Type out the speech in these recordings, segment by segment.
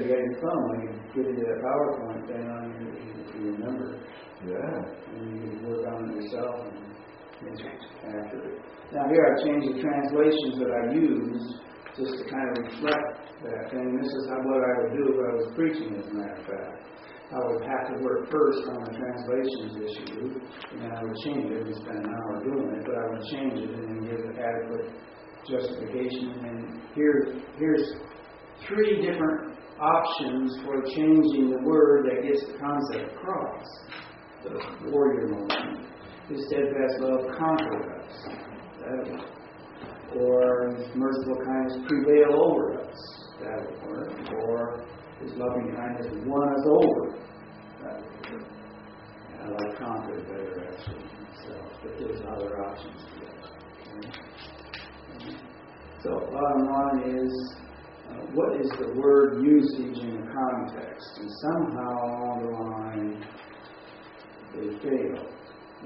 you got your phone, I can give you that PowerPoint thing on if you remember. Yeah. And you can work on it yourself and make it accurate. Now here I've changed the translations that I use just to kind of reflect that thing. This is what I would do if I was preaching, as a matter of fact. I would have to work first on the translations issue, and then I would change it and spend an hour doing it, but I would change it and then give adequate justification. And here's 3 different options for changing the word that gets the concept across. The warrior motion. His steadfast love conquered us. That would work. Or His merciful kindness prevail over us. That would work. Or His loving kindness won us over. That would work. I like conquered better actually myself, but there's other options to that. Okay? So bottom line is, what is the word usage in the context? And somehow along the line, they fail.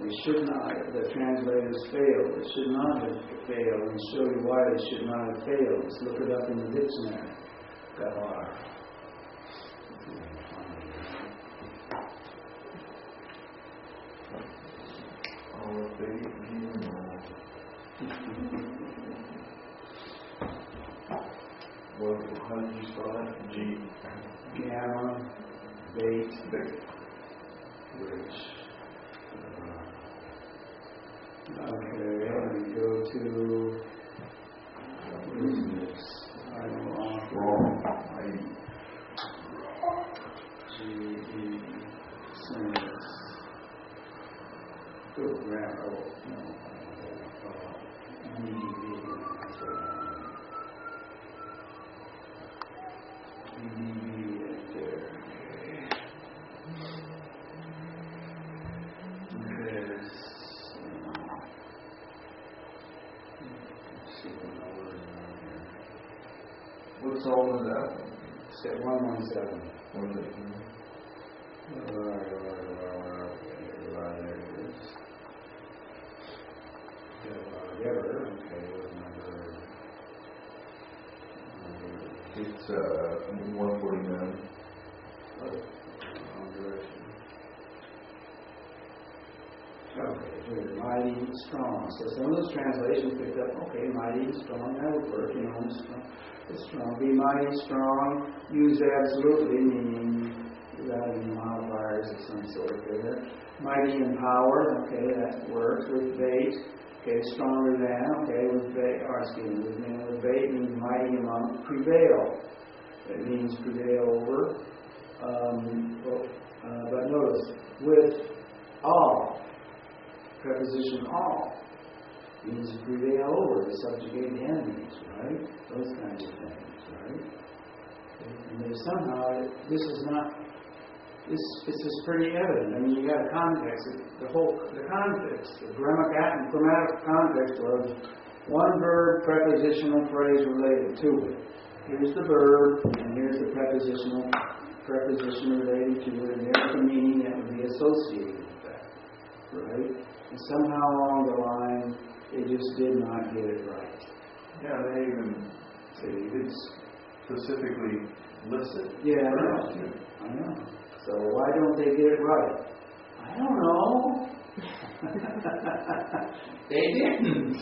They should not, the translators failed. They should not have failed, and show you why they should not have failed. Just look it up in the dictionary. Galar. How did you spell that? G. Gamma, bait, which. Okay, let me go to. What is this? I know wrong. G-E. Sinus. Go grab. Oh, no. What psalm is that? Step 117. What is it? There it is. Okay, what's number? It's 149. Oh, wrong direction. Okay, here, mighty and strong. So some of those translations picked up, okay, mighty and strong, that would work, it's strong. Be mighty and strong, used absolutely, meaning without any modifiers of some sort there. Mighty in power, okay, that works. With bait, okay, stronger than, okay, with bait, with bait means mighty among, prevail. It means prevail over. But notice, with all, preposition all, means to prevail over, to subjugate the enemies, right? Those kinds of things, right? And there's somehow, this is pretty evident. I mean, you got a context, the context, the grammatical context was one verb, prepositional phrase related to it. Here's the verb, and here's the preposition related to it, and there's the meaning that would be associated with that, right? And somehow along the line, they just did not get it right. Yeah, they even specifically list it. Yeah, I know. So why don't they get it right? I don't know. They didn't.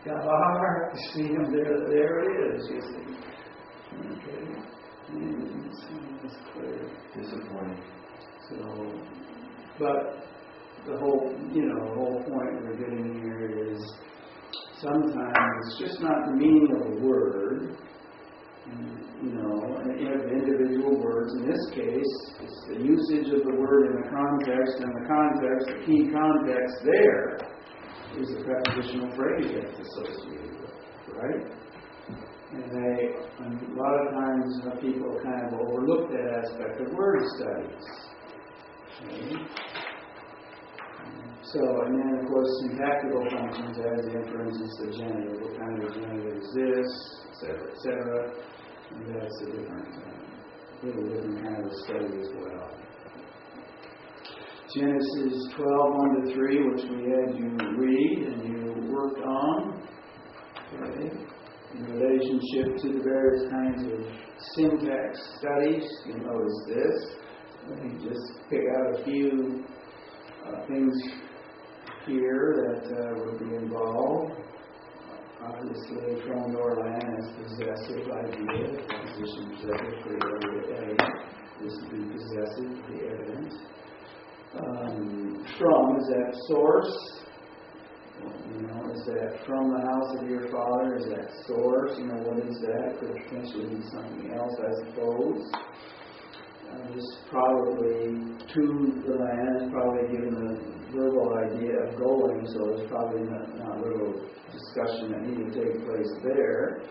Gabar, you see them there it is, you see. Okay. It's clear. Disappointing. So, but the whole point we're getting here is sometimes it's just not the meaning of a word, and individual words. In this case, it's the usage of the word in the context, and the key context there is the prepositional phrase that's associated with it, right? And a lot of times people kind of overlook that aspect of word studies. Okay? So, and then of course syntactical functions as inferences, the genitive, what kind of genitive is this, etc. And that's a little different kind of a study as well. Genesis 12:1-3, which we had you read and you worked on. Okay. in relationship to the various kinds of syntax studies. You notice this. Let me just pick out a few things here that would be involved. Obviously, from your land as possessive idea, position possessive, creator A, is to be possessive, the evident. From, is that source? Is that from the house of your father? Is that source? What is that? Could potentially be something else, I suppose. Just probably to the land is probably given the verbal idea of going, so there's probably not a little discussion that needs to take place there.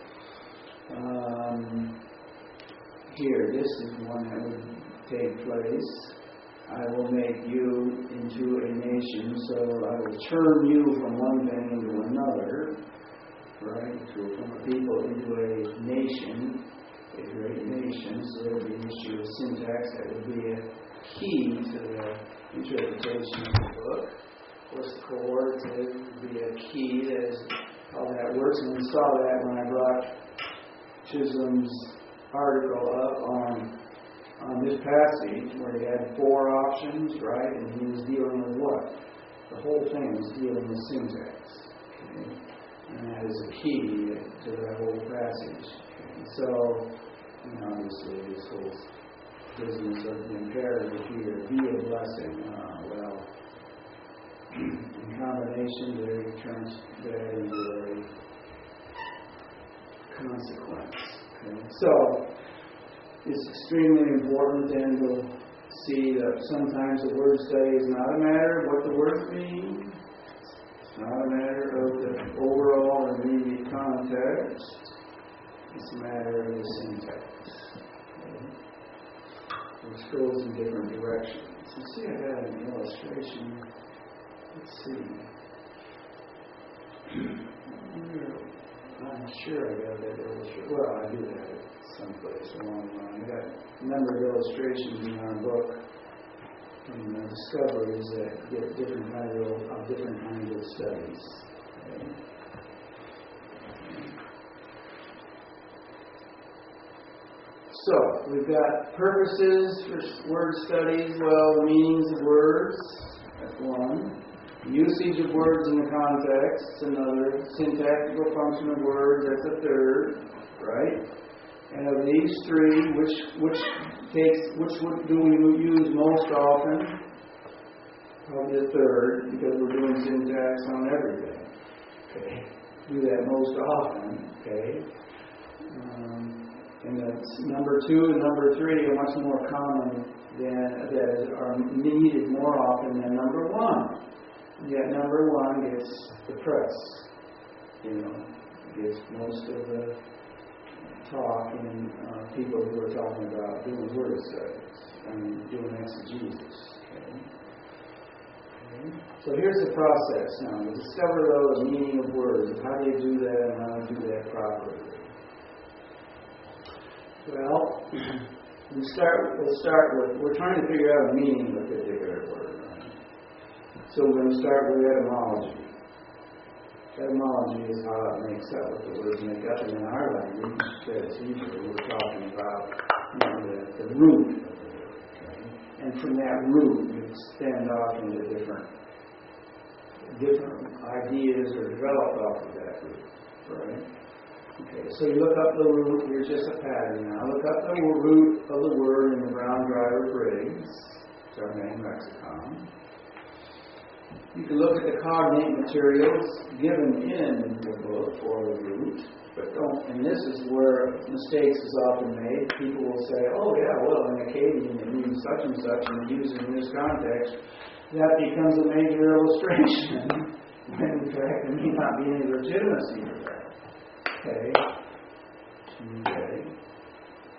Here, this is one that would take place. I will make you into a nation, so I will turn you from one thing into another, right? From a people into a nation, a great nation. So there would be an issue of syntax that would be a key to the interpretation of the book. Of course, the coordinative would be a key. That is how that works. And we saw that when I brought Chisholm's article up on this passage where he had 4 options, right? And he was dealing with what? The whole thing was dealing with syntax. Okay? And that is a key to the whole passage. Okay? So, obviously, this whole business of the imperative here, be a blessing. Well, in combination, they turn that into a consequence. Okay? So, it's extremely important, and we'll see that sometimes the word study is not a matter of what the words mean. It's not a matter of the overall immediate context. It's a matter of the syntax. Okay? Which goes in different directions. You see, I got an illustration. Let's see. I'm sure I got that illustration. Well, I do have it someplace along the line. I got a number of illustrations in our book and discoveries that get different kinds of studies. Okay. So, we've got purposes for word studies. Well, the meanings of words, that's one. Usage of words in the context, that's another. Syntactical function of words, that's a third, right? And of these 3, which do we use most often? Probably the third, because we're doing syntax on everything. Okay, do that most often. Okay, and that's number 2 and number 3 are much more common that are needed more often than number 1. Yet number 1 gets the press. Gets most of the talk and people who are talking about doing word studies, doing exegesis. Okay. So here's the process now. To discover the meaning of words. How do you do that and how to do that properly? Well, we'll start with, we're trying to figure out the meaning of a particular word. Right? So we're going to start with etymology. Etymology is how it makes up what the words make up. And in our language, that's Hebrew, we're talking about the root of the word. Okay? And from that root, you extend off into different ideas or develop off of that root. Right? Okay, so you look up the root. Here's just a pattern now. Look up the root of the word in the Brown Driver Briggs. It's our main lexicon. You can look at the cognate materials given in the book for the root, but don't. And this is where mistakes is often made. People will say, "Oh yeah, well in Akkadian it means such and such, and use it in this context." That becomes a major illustration, when in fact there may not be any legitimacy to that. Okay.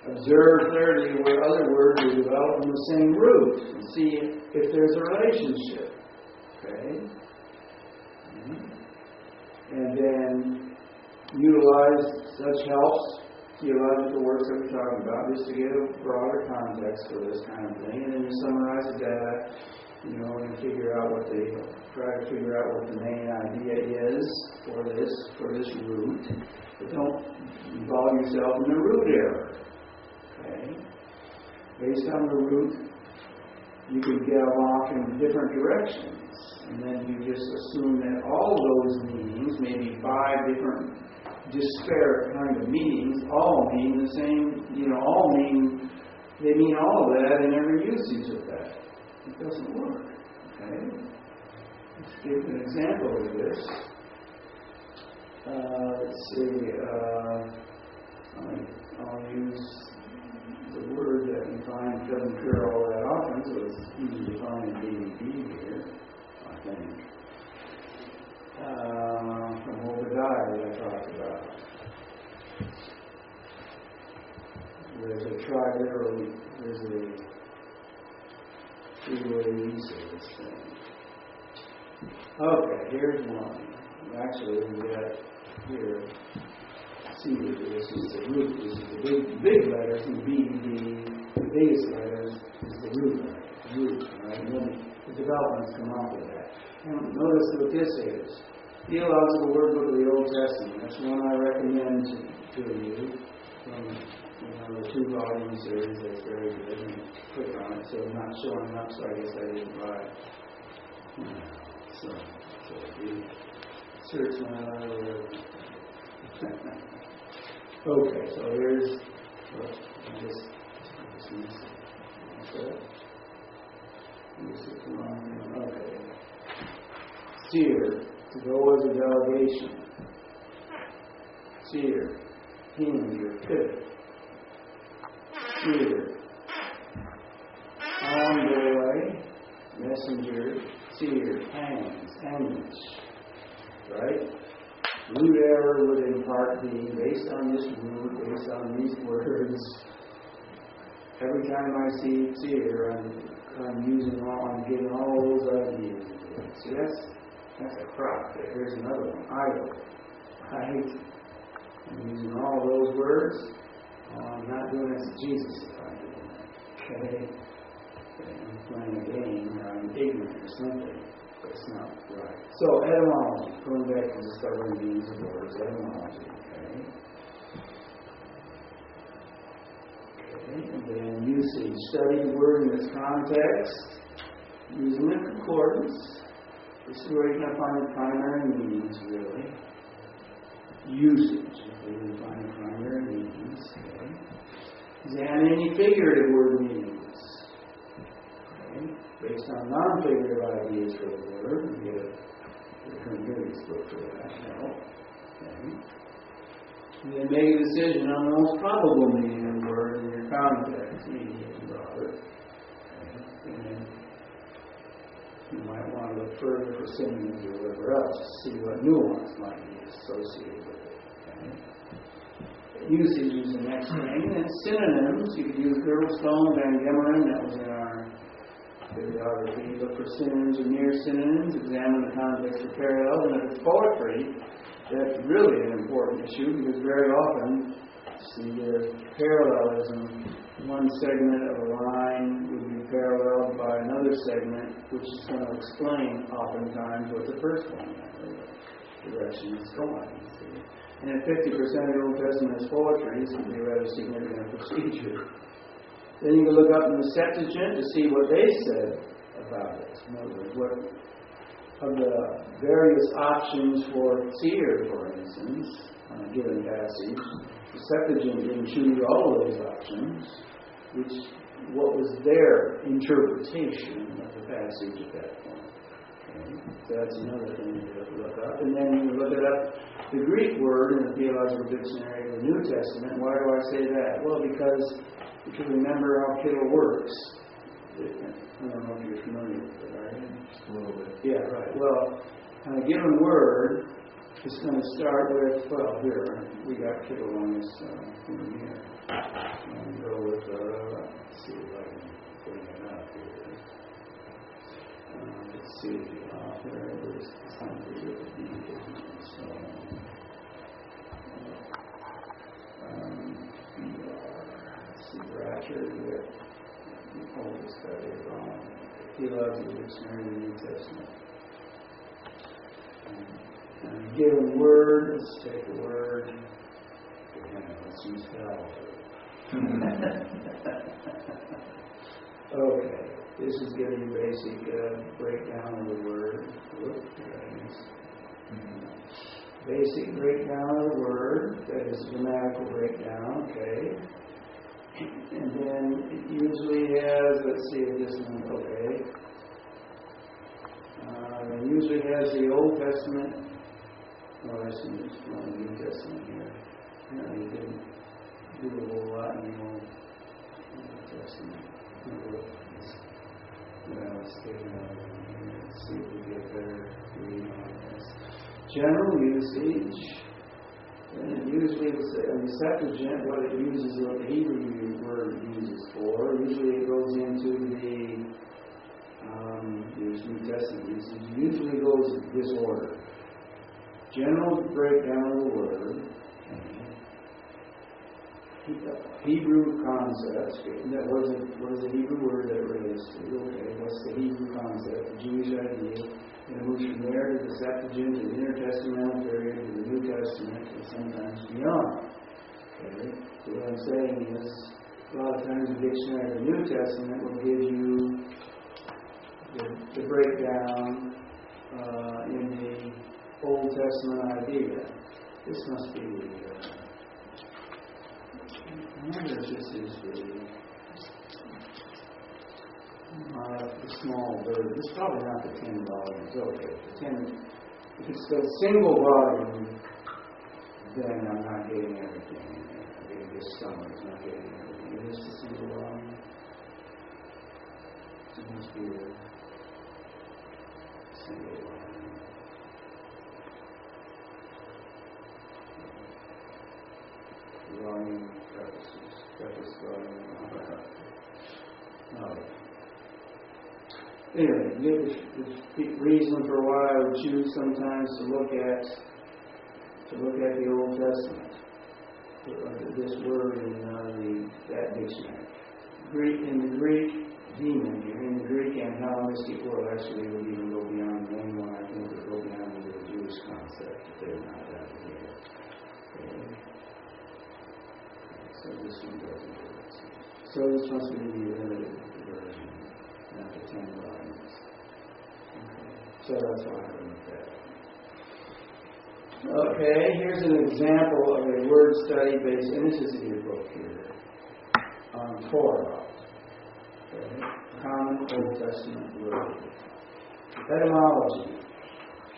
Observe thirdly where other words are developed from the same root and see if there's a relationship. Okay. And then utilize such helps, theological works that we're talking about, just to get a broader context for this kind of thing. And then you summarize the data and try to figure out what the main idea is for this root. But don't involve yourself in the root error. Okay? Based on the root, you can delve off in different directions. And then you just assume that all those meanings, maybe 5 different disparate kind of meanings, all mean the same, they mean all of that in every usage of that. It doesn't work. Okay? Let's give an example of this. Let's see, I'll use the word that we find doesn't occur all that often, so it's easy to find in DVD here, I think. From Obadiah that I talked about. There's a three-way usage of this thing. Okay, here's one. Actually, we got here, see, this is the root. This is the big letters, and the biggest letters is the root. Right? And then the developments come off of that. And notice what this is. Theological Word Book of the Old Testament. That's one I recommend to you from the 2-volume series. That's very good. And click on it, so it's not showing up, so I guess I didn't buy it. So you search one out. Okay, so here's okay. Seer, to go as a delegation. Seer, hinge or pivot. Seer, envoy, messenger, seer, hands, hangage. Right? Root error would in part be based on this root, based on these words. Every time I see seer, I'm getting all those ideas. See, that's a crop. Here's another one. Idol. Right? I'm using all those words. I'm not doing exegesis if I'm doing that. Okay? I'm playing a game, or I'm ignorant or something. That's not right. So, etymology. Going back to discovering meanings of words. Etymology. Okay? And then usage. Study the word in its context. Using the concordance. This is where you're going to find the primary meanings, really. Usage. You're going to find the primary meanings. Okay? Examine any figurative word meanings. Okay? Based on non-figurative ideas for the word, you get a Hermeneutics book for that. Okay? And then make a decision on the most probable meaning of the word in your context, medium broader. Okay? And you might want to look further for synonyms or whatever else to see what nuance might be associated with it. Okay? Usage is the next thing. And synonyms, you could use Girdlestone, Van Gemeren, that was in our bibliography. Look for synonyms or near synonyms, examine the context of parallels. And if it's poetry, that's really an important issue because very often, see, there's parallelism. One segment of a line would be paralleled by another segment, which is going to explain oftentimes what the first one direction is going. See? And if 50% of the Old Testament is poetry, this would be a rather significant procedure. Then you can look up in the Septuagint to see what they said about it. In other words, what of the various options for seer, for instance, on a given passage, the Septuagint didn't choose all of those options, what was their interpretation of the passage at that point. Okay? So that's another thing you have to look up. And then you look it up, the Greek word in the Theological Dictionary of the New Testament. Why do I say that? Well, because if you remember how Kittle works, I don't know if you're familiar with it, are you? Just a little bit. Yeah, right. Well, on a given word, it's going to start with, here, we got Kittle on this thing here. And go with, let's see if I can bring it up here. Let's see, there's something with the D, so, let's see, Bratcher, the oldest study wrong. Theological Dictionary of the New Testament. And given word, let's take a word. Let's use hell. Okay, this is giving you basic breakdown of the word. Basic breakdown of the word, that is grammatical breakdown, okay. And then it usually has, let's see if this one, okay. It usually has the Old Testament, or I see this one, the New Testament here. You didn't do a whole lot in the Old Testament. Well, let's take another one here. Let's see if we get better reading on this. General usage. And it usually will say, in the Septuagint, what it uses, what the Hebrew word uses for, usually it goes into the New Testament usage. It usually goes in this order. General breakdown of the word. Hebrew concepts. What is the Hebrew word that it relates to? Okay, what's the Hebrew concept? The Jewish idea. And it moves from there to the Septuagint, to the intertestamental period, to the New Testament, and sometimes beyond. Okay? So what I'm saying is, a lot of times the dictionary of the New Testament will give you the breakdown in the Old Testament idea. This must be I wonder if this is the small version. This is probably not the 10 volumes. Okay. If it's the single volume, then I'm not getting everything. I'm getting this summary. It's not getting everything. Is this the single volume? It must be a single volume. Volume prefaces. Preface volume. No. Anyway, the reason for why I would choose sometimes to look at the Old Testament, this word in that dictionary. In the Greek demon here, in the Greek and Hellenistic world, actually would even go beyond the main one. I think would go beyond the Jewish concept that they're not that here. Okay. So this one doesn't do it. So this must be the limited version, not the 10 volumes. Okay. So that's why I looked at it. Okay, here's an example of a word study based, and this is in your book here, on Torah. Okay. Common Old Testament word. Etymology.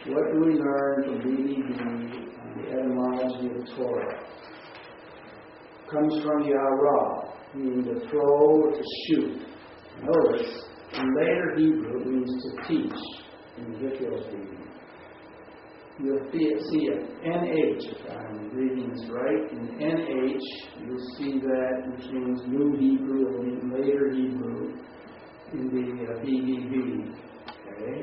What do we learn from BDB on the etymology of Torah? Comes from Yara, meaning to throw or to shoot. Notice, in later Hebrew, it means to teach in the Vikios reading. You'll see an NH, if I'm reading this right. In NH, you'll see that, which means New Hebrew or later Hebrew in the BDB. Okay?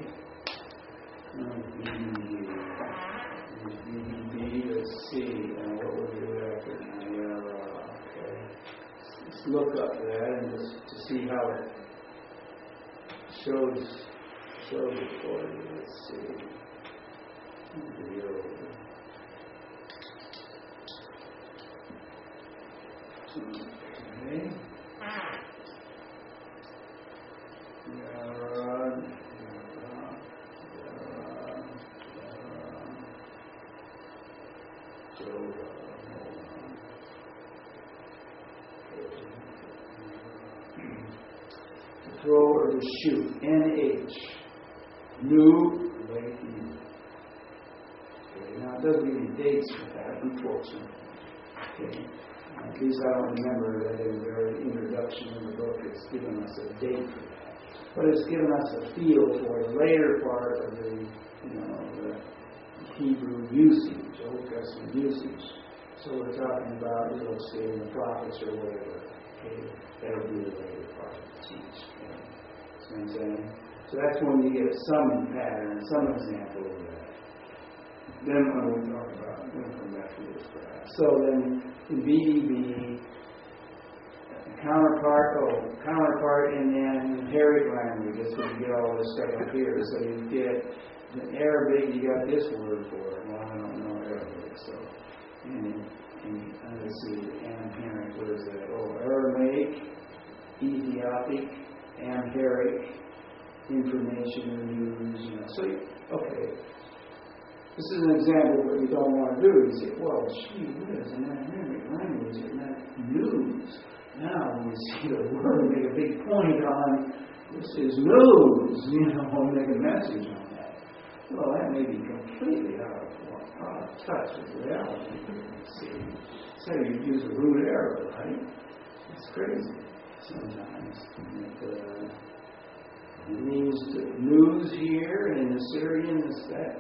BDB, let's see. Now, what would we do after? Let's look up that and just to see how it shows it for you. Let's see. Video. Okay. Throw or to shoot. NH. New. Late new. Okay. Now it doesn't give me dates for that, unfortunately. Okay. At least I don't remember that in the very introduction in the book it's given us a date for that. But it's given us a feel for the later part of the Hebrew usage, Old Testament usage. So we're talking about, say, in the prophets or whatever. Okay, that'll be the later part of the teach. See what I'm saying? So that's when you get some pattern, some example of that. Then when we talk about, we'll come back to this perhaps. So then in BDB, counterpart, and then Herrick language. That's where you get all this stuff up here. So you get in Arabic, you got this word for it. Well, I don't know Arabic, so and let's see, Amharic. What is that? Aramaic, Ethiopic, Amharic, information and news. So okay. This is an example of what you don't want to do. You say, well, gee, what is an Amharic language? Isn't that news? Now, when you see the word, make a big point on, this is news, make a message on that. Well, that may be completely out of touch with reality. See, so you use a root error, right? It's crazy sometimes. It means news here, and in the Syrian, that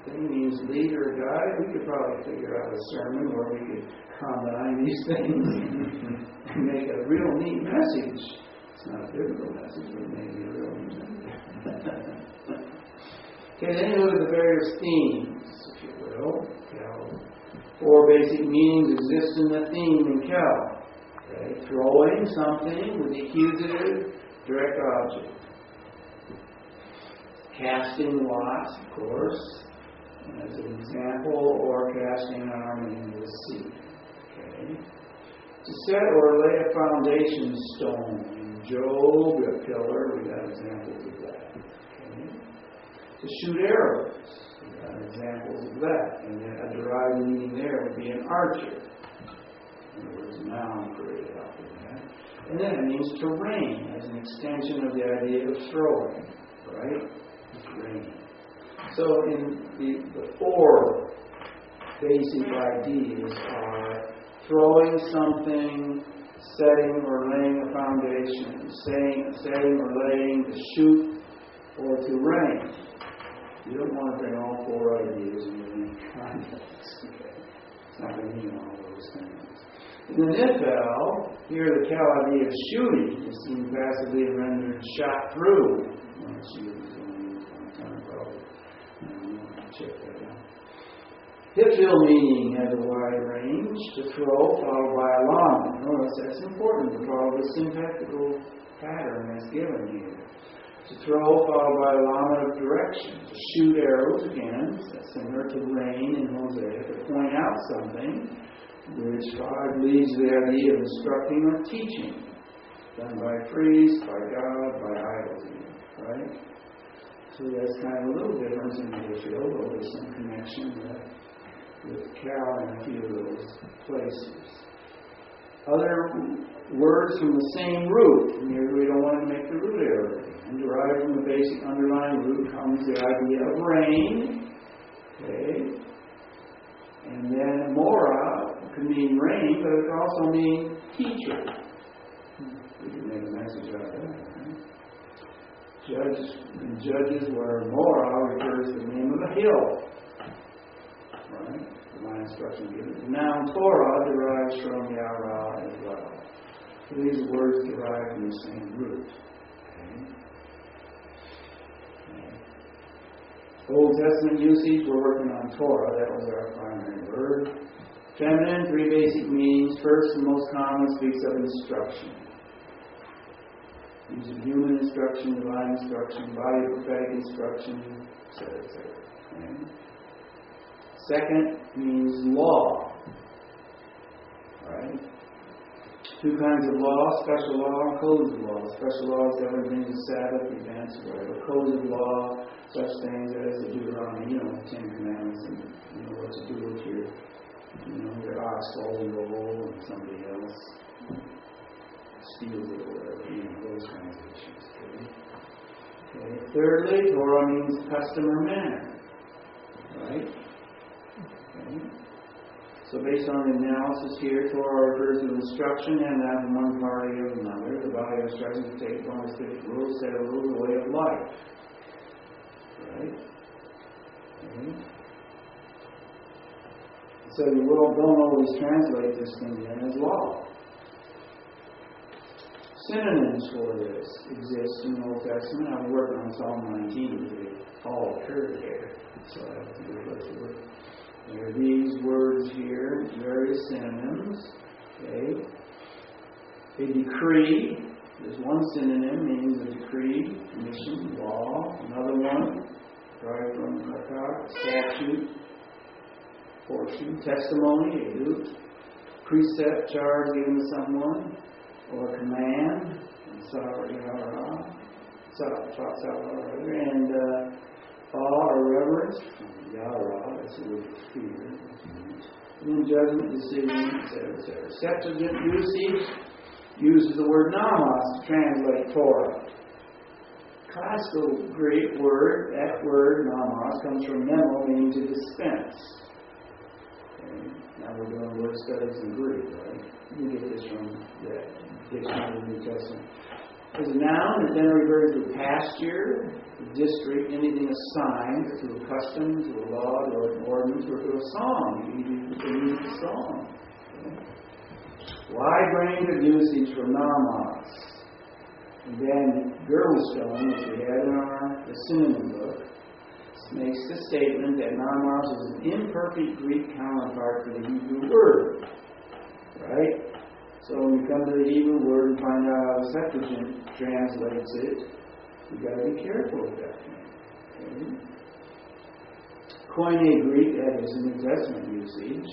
thing means leader or guide. We could probably figure out a sermon where we could combine these things and make a real neat message. It's not a biblical message, but maybe a real neat message. Okay, then you look at the various themes, if you will. Cal. 4 basic meanings exist in the theme in Cal. Okay, throwing something with the accusative direct object. Casting lots, of course, as an example, or casting an army into the sea. Okay. To set or lay a foundation stone. In Job, a pillar, we got examples of that. Okay. To shoot arrows, we got examples of that. And then a derived meaning there would be an archer. In other words, a noun created out of that. And then it means to rain, as an extension of the idea of throwing. Right? Rain. So in the 4 basic ideas are throwing something, setting or laying a foundation, setting or laying to shoot or to rain. You don't want to bring all 4 ideas in any context. Okay? It's not going to mean all those things. In the Nifel, here the Cal idea of shooting is seen passively rendered shot through. Check that out. Hipfill meaning has a wide range. To throw, followed by a llama. Notice that's important to follow the syntactical pattern that's given here. To throw, followed by a llama of direction. To shoot arrows, again, that's similar to rain in Hosea. To point out something, which 5 leads to the idea of instructing or teaching. Done by priests, by God, by idols, right? So that's kind of a little difference in the issue, although there's some connection with Cal and a few of those places. Other words from the same root. Here we don't want to make the root error. And derived from the basic underlying root comes the idea of rain. Okay. And then mora can mean rain, but it can also mean teacher. We can make a message out of that. Judges where Mora refers to the name of a hill. Right? The line instruction given. The noun Torah derives from Yara as well. So these words derive from the same root. Okay. Old Testament usage, we're working on Torah. That was our primary word. Feminine, 3 basic meanings. First and most common speaks of instruction. Use of human instruction, divine instruction, body prophetic instruction, etc., etc. Okay. Second means law. Right? 2 kinds of law, special law and codes of law. Special law is everything the Sabbath, events, whatever. Codes of law, such things as the Deuteronomy, 10 Commandments, and what to do with your ox falls into a hole and somebody else steals it or whatever, those kinds of issues. Okay. Thirdly, Torah means custom or manner. Right? Okay. So based on the analysis here, Torah refers to instruction and that from one party or another. The body of instruction to take on specific rules, set a rule, a way of life. Right? Okay. So you don't always translate this thing in as law. Synonyms for this exist in the Old Testament. I'm working on Psalm 19, they all occur there. So I have to do a list of work. There are these words here, various synonyms. Okay. A decree, there's one synonym, means a decree, commission, law. Another one, right from Kakak, statute, portion, testimony, a dut, precept, charge given to someone, or command, and awe or reverence, yara, that's the word for fear. And then judgment, decision, etc. Septuagint usage uses the word nomos to translate Torah. Classical Greek word, that word nomos, comes from memo, meaning to dispense. Okay. Now we're doing word studies in Greek, right? You get this from the dictionary of the New Testament. As a noun, it then refers to a pasture, a district, anything assigned to a custom, to a law, or an ordinance, or to a song. You can use a song. Okay. Wide range of usage for nomos. And then Girdlestone, which we had in our synonym book, makes the statement that nomos is an imperfect Greek counterpart for the Hebrew word. Right? So when you come to the Hebrew word and find out how the Septuagint translates it, you've got to be careful with that thing. Okay? Koine Greek, that is New Testament usage,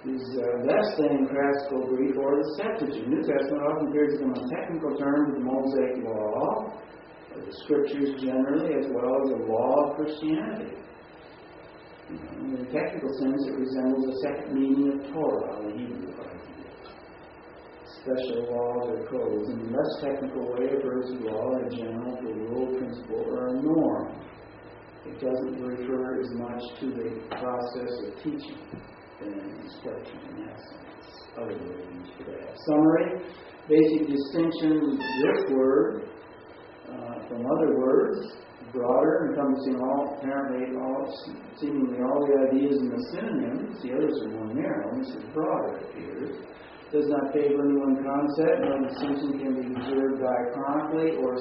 is less than classical Greek or the Septuagint. New Testament often appears in a technical term of the Mosaic law, or the Scriptures generally, as well as the law of Christianity. In a technical sense, it resembles a second meaning of Torah, the Hebrew idea. Special laws or codes. In a less technical way, it refers to law in general, to a rule, principle, or a norm. It doesn't refer as much to the process of teaching than instruction in that sense. Other words for that. Summary: basic distinction with this word from other words, broader, encompassing seemingly all the ideas in the synonyms. The others are more narrow. This is broader, it appears. Does not favor any one concept. No distinction can be observed diachronically or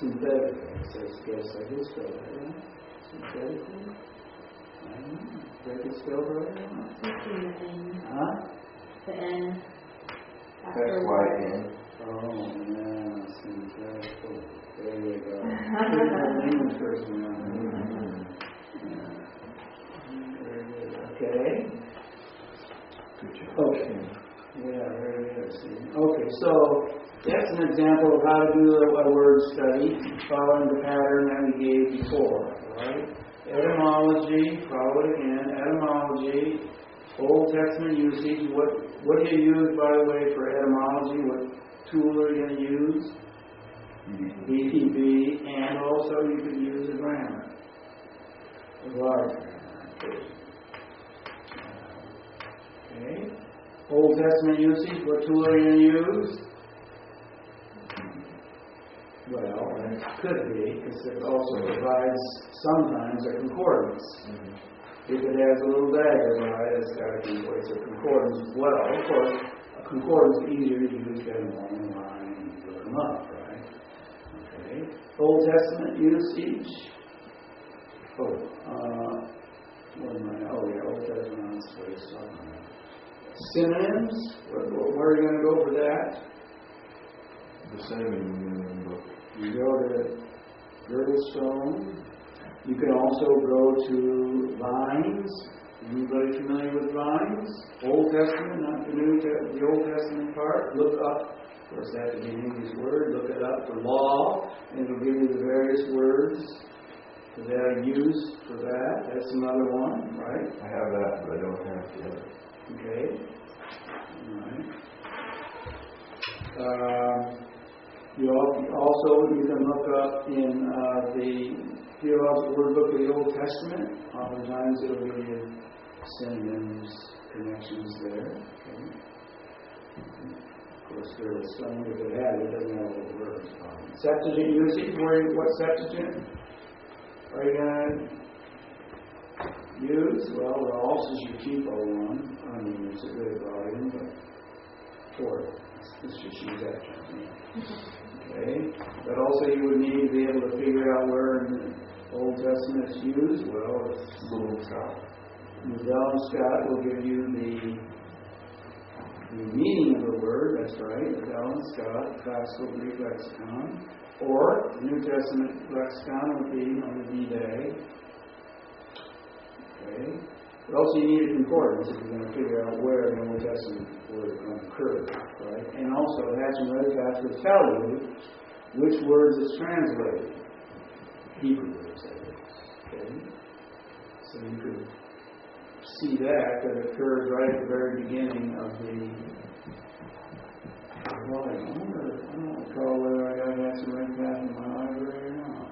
synthetically. It says, I guess spell that, right? Synthetically? I don't know. Did I get spelled right or not? Huh? The N. S-Y-N. Oh, yeah, synthetically. There you go. An English person around here. Very good. Okay. Okay. Yeah, very good. Okay, so that's an example of how to do a word study, following the pattern that we gave before. Right? Etymology, follow it again. Etymology, Old Testament usage. What do you use, by the way, for etymology? What tool are you going to use? BTB, and also you could use a grammar. A large grammar. Okay. Old Testament usage, what tool are you going to use? Well, it could be, because it also provides sometimes a concordance. If it has a little dagger by it, it's got to be a concordance as well. Of course, a concordance is easier to use than one line and look them up, right? Okay. Old Testament usage. Old Testament, that's what it's talking about. Synonyms, where are you going to go for that? The same book. You go to Girdlestone. You can also go to Vines. Anybody familiar with Vines? Old Testament, not the New Testament, the Old Testament part. Look up, of course that is an English word, look it up, the law, and it'll give you the various words that are used for that. That's another one, right? I have that, but I don't have the other. Okay. All right. You can look up in the Theological Word Book of the Old Testament. Oftentimes it'll give you synonyms, connections there. Okay. Of course, there is some, if it had, it doesn't have all the words. Septuagint usage, what Septuagint are you going to use? Well, the also is your cheapo one. I mean, it's a good volume, but for it. Let's just use that term. Okay. But also you would need to be able to figure out where in the Old Testament it's used. Well, it's Little Scott. Liddell and Scott will give you the the meaning of the word, that's right, the Dallin Scott, the classical Greek lexicon, or the New Testament lexicon would be on the D-Day. Okay. But also you need a concordance if you're going to figure out where the Old Testament word occurred, right? And also it has some other guys to tell you which words it's translated. Hebrew words, that is. Okay? So you could see that it occurred right at the very beginning of the volume. I don't recall whether I got that some right back in my library or not.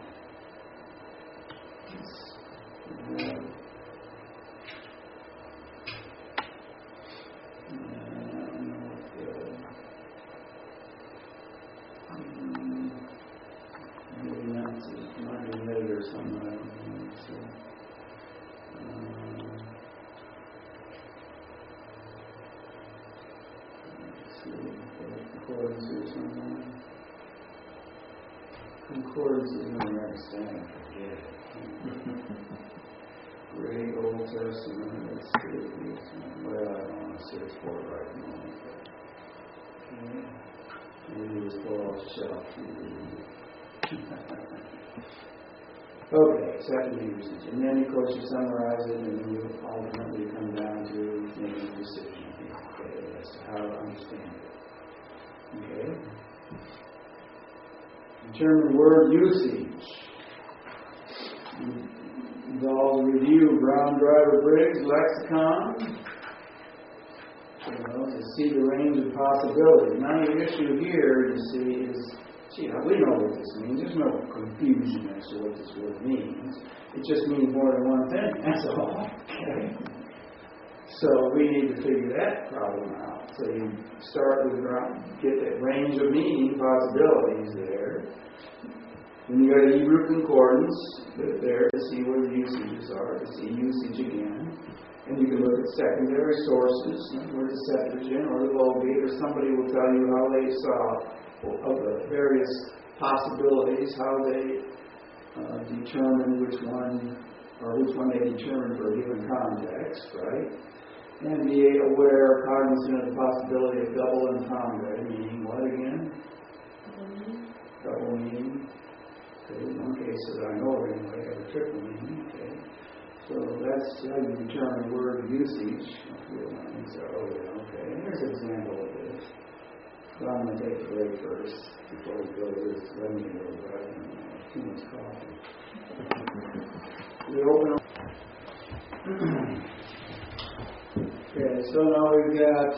Maybe not, it might be later or something, I don't know. So, let's see, concordance or something. Concordance is not right standard, forget it. Great Old Testament, let's see, well, I don't want to search for it right now. Okay. Maybe it was Paul's shelf. Okay, second usage. And then, of course, you summarize it, and then you ultimately come down to making a decision, okay, as to how to understand it. Okay? Determine word usage. Involves a review of Brown Driver Briggs lexicon. To see the range of possibilities. Now, the issue here, you see, is, we know what this means. There's no confusion as to what this word means. It just means more than one thing. That's all. Okay? So we need to figure that problem out. So you start with, get that range of meaning possibilities there. Then you got a Hebrew concordance there to see where the usages are, to see usage again. And you can look at secondary sources, or the Septuagint, or the Vulgate, or somebody will tell you how they saw of the various possibilities, how they determine which one they determine for a given context, right? And be aware, cognizant of the possibility of double entendre, meaning what again? Double meaning. Okay, in one case that I know of anyway, have a triple meaning. Okay. So that's how you determine word usage. So, okay, here's an example of this. But I'm going to take a break first before we go to this. Let me go back and too much coffee. We open up. Okay, so now we've got.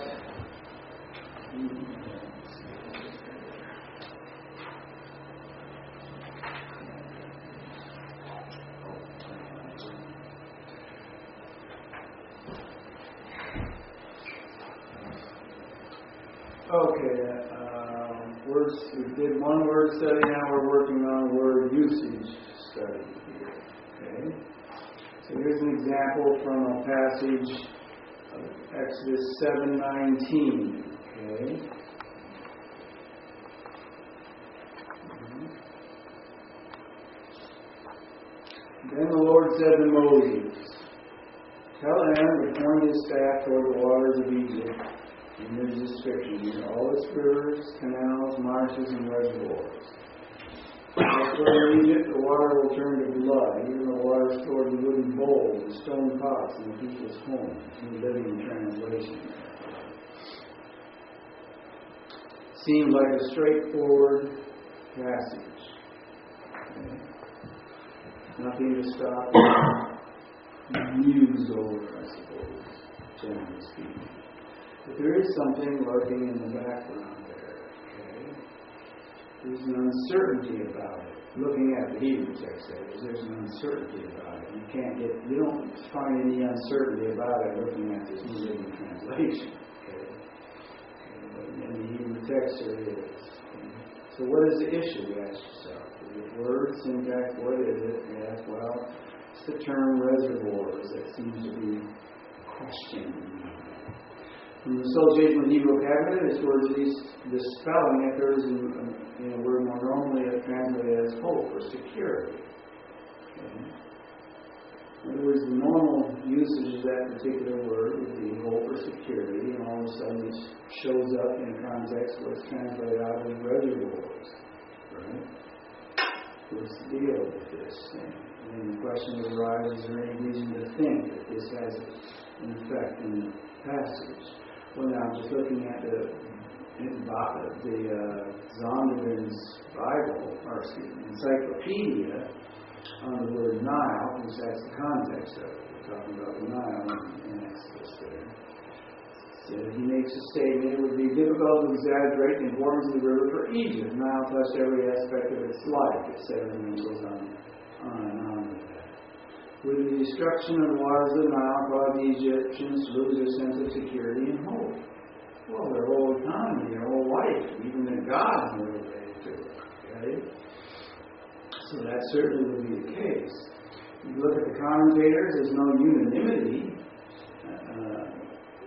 Words. We did one word study. Now we're working on word usage study here. Okay. So here's an example from a passage of Exodus 7:19. Okay. Then the Lord said to Moses, "Tell Aaron to point his staff toward the waters of Egypt." And there's a description here. All its rivers, canals, marshes, and reservoirs. As for Egypt, the water will turn to blood, even the water stored in wooden bowls and stone pots in the people's homes. In the Living Translation. Seemed like a straightforward passage. Okay. Nothing to stop and muse over, I suppose, generally speaking. But there is something lurking in the background there. Okay? There's an uncertainty about it. Looking at the Hebrew text, there's an uncertainty about it. You don't find any uncertainty about it looking at this New Living Translation. Okay? But in the Hebrew text there is. Okay? So what is the issue, you ask yourself? Is it word, syntax, what is it? Yes, well, it's the term reservoirs that seems to be questioned. From the association with Hebrew vocabulary, this word, at least the spelling occurs in a word more normally translated as hope or security. Okay. In other words, the normal usage of that particular word would be hope or security, and all of a sudden it shows up in a context where it's translated out as reservoirs. Right? What's the deal with this thing? And the question would arise, is there any reason to think that this has an effect in the passage? Well, now, just looking at the Zondervan's Bible, or encyclopedia, on the word Nile, because that's the context of it. We're talking about the Nile in Exodus there. So he makes a statement, it would be difficult to exaggerate the importance of the river for Egypt. Nile touched every aspect of its life, etc. And then goes on and on with that. Would the destruction of the waters of the Nile cause the Egyptians to lose their sense of security and hope? Well, their whole economy, their whole life, even their gods were related to it. Okay? So that certainly would be the case. You look at the commentators, there's no unanimity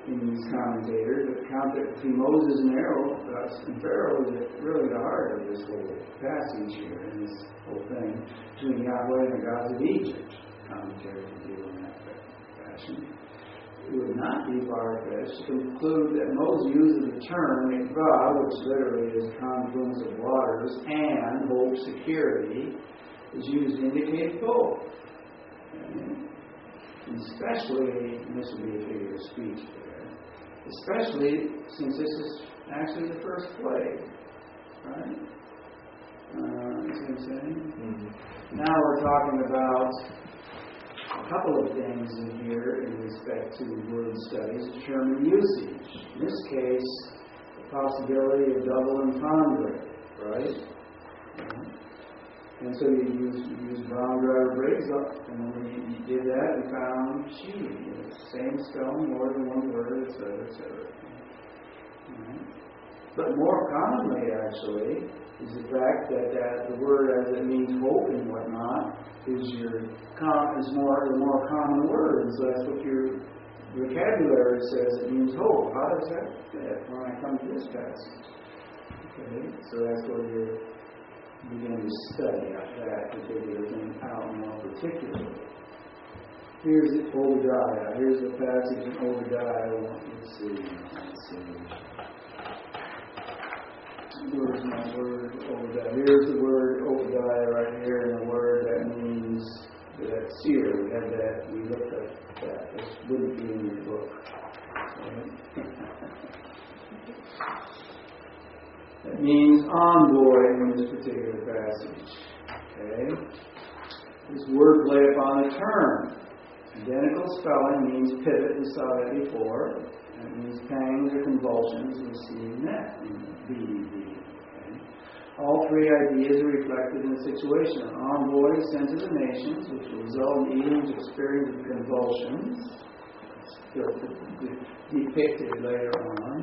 in these commentators, but the conflict between Moses and Pharaoh is really the heart of this whole passage here, and this whole thing between Yahweh and the gods of Egypt. Commentators would deal in that fashion. It would not be far-fetched to conclude that Moses uses the term mikvah, which literally is confluence of waters, and hope, security, is used to indicate both. Okay? And especially, and this would be a figure of speech there, especially since this is actually the first plague. Right? See what I'm saying? Mm-hmm. Now we're talking about a couple of things in here in respect to word studies, determine usage. In this case, the possibility of double entendre, right? And so you use brown driver braids up, and when you did that, we found she. Same spelling, more than one word, etc., etc. But more commonly, actually, is the fact that the word, as it means hope and whatnot, is the more common word. And so that's what your vocabulary says it means hope. How does that fit when I come to this passage? Okay, so that's where you're beginning to study that particular thing out more particularly. Here's Obadiah. Here's the passage in Obadiah. Let's see. Where's my word Obadiah? Here's the word Obadiah right here, and the word that means that seer. We had that. We looked at that. This wouldn't be in your book. Okay? That means envoy in this particular passage. Okay? This word play upon the term. Identical spelling means pivot. We saw that before. And it means pangs or convulsions. We see that in BDB. Okay? All three ideas are reflected in the situation. An envoy sent to the nations, which will result in Edom's experience of convulsions, depicted later on.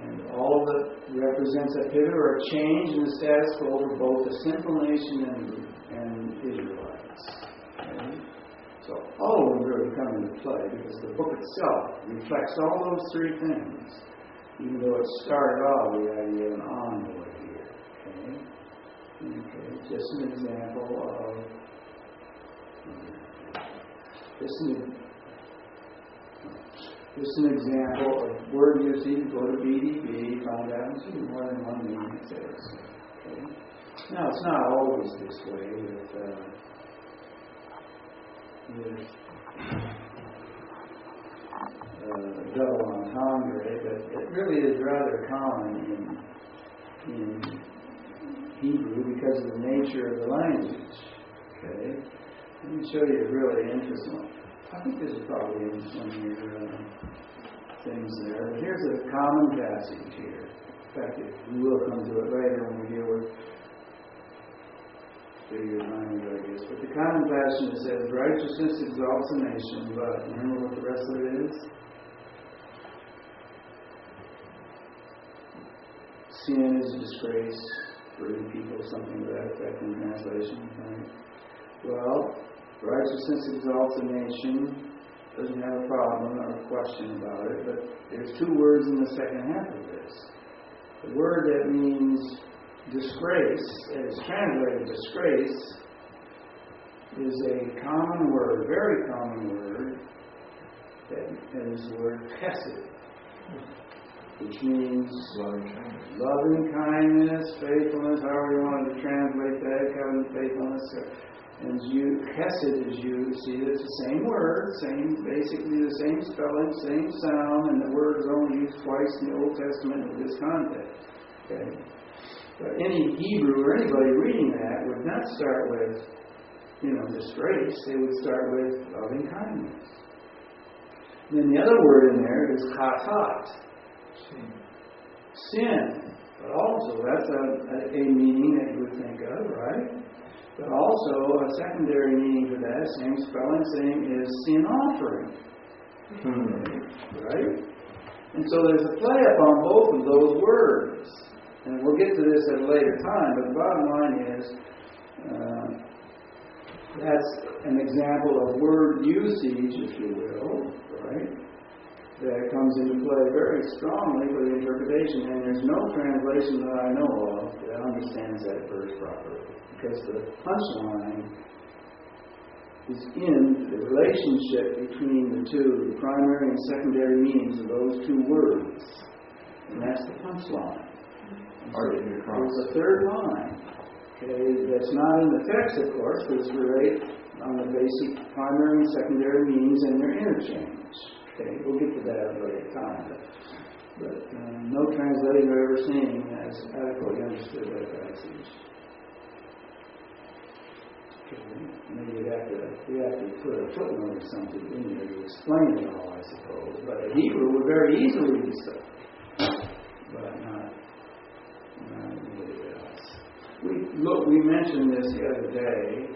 And all of it represents a pivot or a change in the status quo for both the sinful nation and Israelites. Okay? So all of them really come into play because the book itself reflects all those three things, even though it started off with the idea of an envoy here. Okay? Just an example of word usage. Go to BDB, find out more than one meaning it says. Okay? Now, it's not always this way with double entendre, but it really is rather common in Hebrew because of the nature of the language. Okay? Let me show you a really interesting one. I think this is probably in some of your things there. But here's a common passage here. In fact, we will come to it later when we deal with figure language, I guess. But the common passage says, righteousness exalts a nation, but remember what the rest of it is? Sin is a disgrace for the people, something to that effect in translation. Right? Well, righteousness exalts a nation, doesn't have a problem or a question about it, but there's two words in the second half of this. The word that means disgrace, and it's translated disgrace, is a common word, very common word, that is the word chesed, which means loving kindness, faithfulness, however you wanted to translate that, covenant faithfulness. And chesed is used, see, it's the same word, basically the same spelling, same sound, and the word is only used twice in the Old Testament in this context. Okay? But any Hebrew or anybody reading that would not start with, disgrace. They would start with loving kindness. And then the other word in there is chatat, sin. But also, that's a meaning that you would think of, right? But also, a secondary meaning for that, same spelling, same is sin offering. Right? And so there's a play upon both of those words. And we'll get to this at a later time, but the bottom line is, that's an example of word usage, if you will, right? That comes into play very strongly for the interpretation. And there's no translation that I know of that understands that verse properly. Because the punchline is in the relationship between the two, the primary and secondary meanings of those two words. And that's the punchline. There's a third line, that's not in the text, of course, but it's related on the basic primary and secondary meanings and their interchange. We'll get to that at a later time. But no translator I've ever seen has adequately understood that passage. Maybe you have to put a footnote or something in there to explain it all, I suppose. But the Hebrew would very easily be so, but not anybody else. We mentioned this the other day.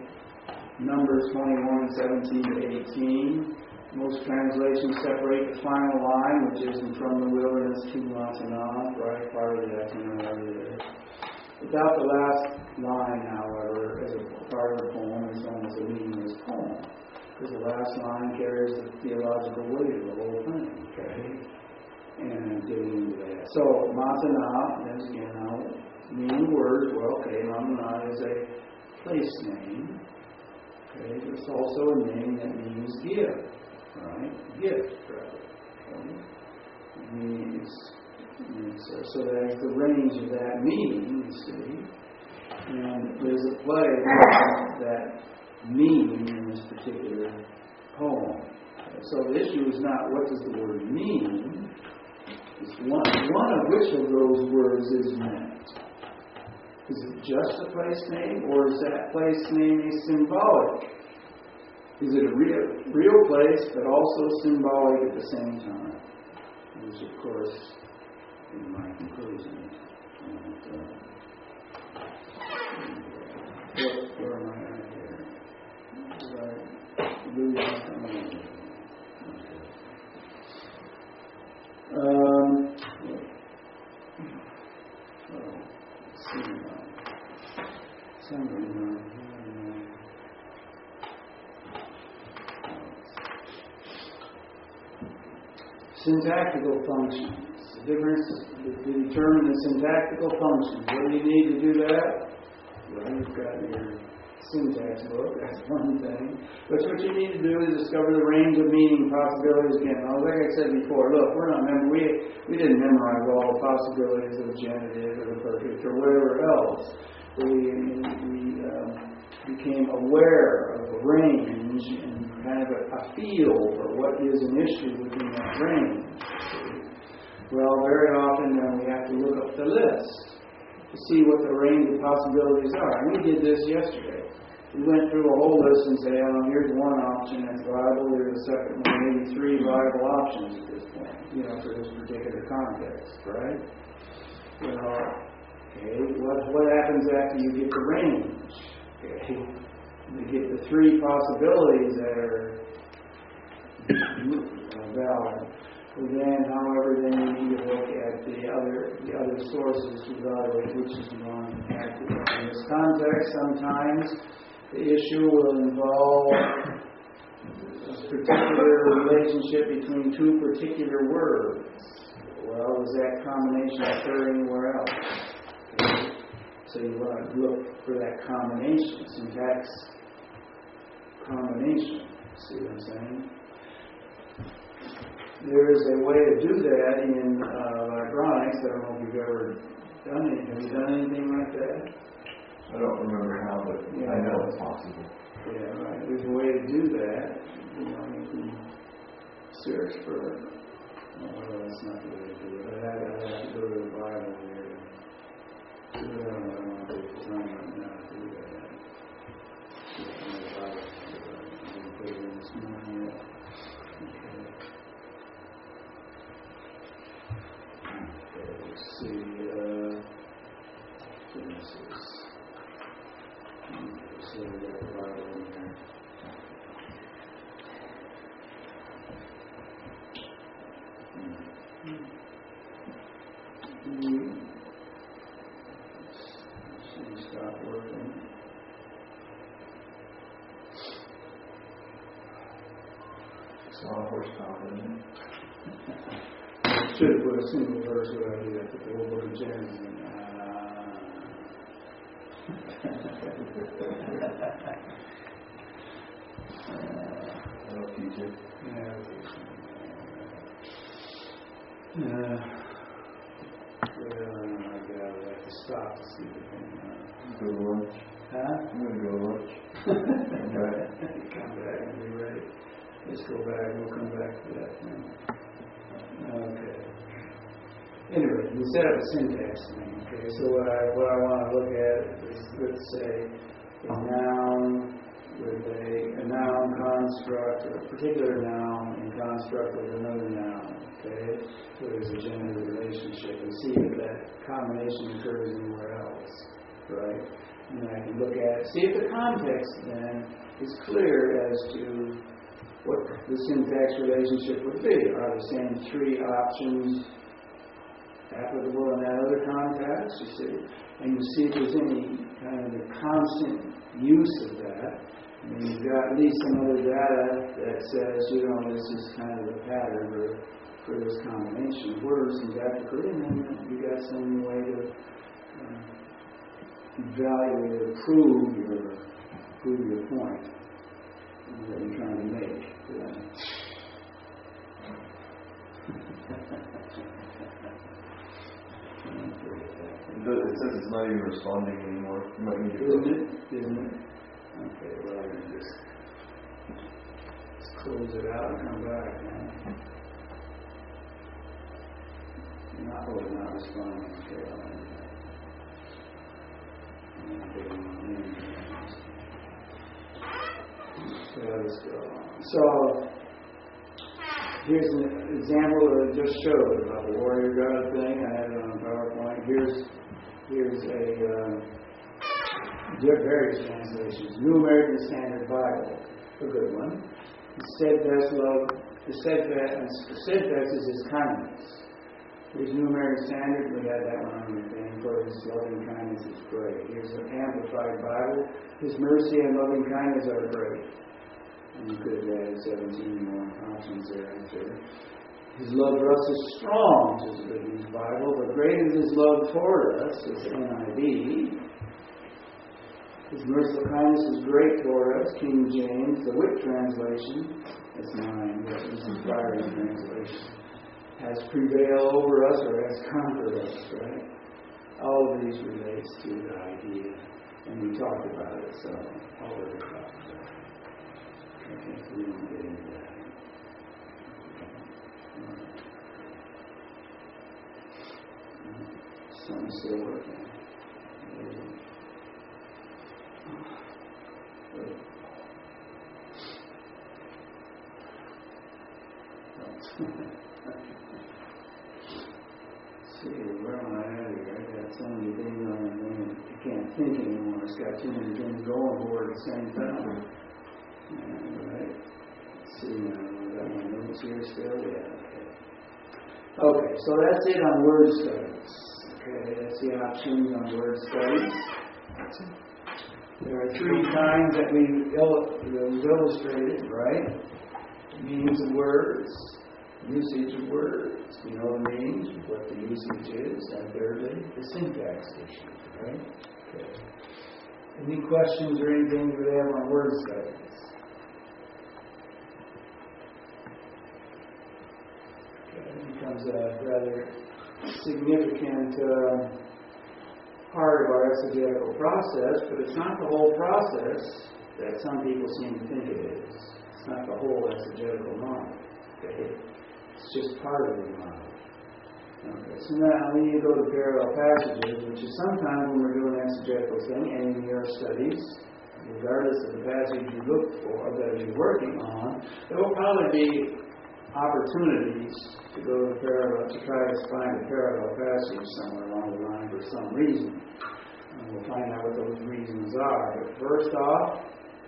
Numbers 21:17 to 18. Most translations separate the final line, which is from the wilderness to Matanah, right? Part of the itinerary there. Without the last line, however, as a part of the poem, it's almost a meaningless poem. Because the last line carries the theological weight of the whole thing, And getting into that. So, Matanah, as again, now, meaning words, Matanah is a place name. It's also a name that means give, right? Gift, rather. So there's the range of that meaning, you see. And there's a play that meaning in this particular poem. So the issue is not what does the word mean. It's one of which of those words is meant. Is it just a place name, or is that place name a symbolic? Is it a real place, but also symbolic at the same time? Which, of course, is my conclusion. Where am I at here? Right. Lose something. Let's see. Syntactical functions. The difference to determine the syntactical functions. What do you need to do that? Well, you've got your syntax book. That's one thing. But what you need to do is discover the range of meaning possibilities again. Now, like I said before, look, we didn't memorize all the possibilities of the genitive or the perfect or whatever else. We became aware of a range and kind of a feel for what is an issue within that range. Well, very often then we have to look up the list to see what the range of possibilities are. And we did this yesterday. We went through a whole list and said, here's one option that's viable, here's a second one, maybe three viable options at this point, for this particular context, right? What happens after you get the range? You get the three possibilities that are valid. Then, however, then you need to look at the other sources to evaluate which is the one active. In this context, sometimes the issue will involve a particular relationship between two particular words. Well, does that combination occur anywhere else? So you want to look for that combination. Syntax combination. See what I'm saying? There is a way to do that in electronics. I don't know if you've ever done it. Have you done anything like that? I don't remember how, but Yeah. I know it's possible. Yeah, right. There's a way to do that. You can search for. Well, that's not the way to do it. I have to go to the Bible here. I don't want to take the time right now to do that. I didn't put it in this morning yet. Okay, let's see. Genesis. So we got the Bible in there. Stop working. It's not a horsepower, isn't it? I should have put a single verse where I did that, but the whole book of Genesis. That'll teach it. Yeah. Well, I have to stop to see the thing. Go to lunch. Huh? I'm going to go to lunch. Come back and be ready. Let's go back. We'll come back to that thing. Okay. Anyway, we set up a syntax thing. Okay. So what I want to look at is, let's say, a noun with a noun construct, or a particular noun in construct with another noun. Okay. So there's a gender relationship, and see if that combination occurs anywhere else. Right. And I can look at it, see if the context then is clear as to what the syntax relationship would be. Are the same three options applicable in that other context, you see? And you see if there's any kind of a constant use of that. I mean, you've got at least some other data that says, this is kind of the pattern for this combination of words and graphically, and then you got some way to evaluate or prove your point that you're trying to make. Yeah. It says it's not even responding anymore. You might need to Isn't it? Okay, well, I'm just close it out and come back. Not responding. Okay, I'll end that. Let's go. So, here's an example that I just showed about the warrior god thing. I had it on PowerPoint. Here's various translations. New American Standard Bible, a good one. The steadfast is his kindness. Here's New American Standard. We had that one on the thing. For his loving kindness is great. Here's an Amplified Bible. His mercy and loving kindness are great. And you could have added 17 more options there after. His love for us is strong, which is a good news Bible, but great is his love toward us, is NIV. His merciful kindness is great toward us, King James. The Wick translation, that's mine, that is the Byron translation, has prevailed over us or has conquered us, right? All of these relates to the idea, and we talked about it, so I'll let it talk about it. Okay, so we won't get into that. Sun's still working. See, where am I at here? I got so many things on the thing, I can't think anymore. It's got too many things going for it at the same time. Alright. Let's see now. I got my notes here still. Yeah, okay, so that's it on word studies. Okay, that's the options on word studies. There are three kinds that we've illustrated, right? Meanings of words, usage of words. We know the meanings, what the usage is, and thirdly, the syntax issue, right? Okay. Any questions or anything we have on word studies? becomes a rather significant part of our exegetical process, but it's not the whole process that some people seem to think it is. It's not the whole exegetical model. Okay? It's just part of the model. Okay, so now when you go to parallel passages, which is sometimes when we're doing exegetical thing, and in your studies, regardless of the passage you look for, that you're working on, there will probably be opportunities to go to parallel, to try to find a parallel passage somewhere along the line for some reason. And we'll find out what those reasons are. But first off,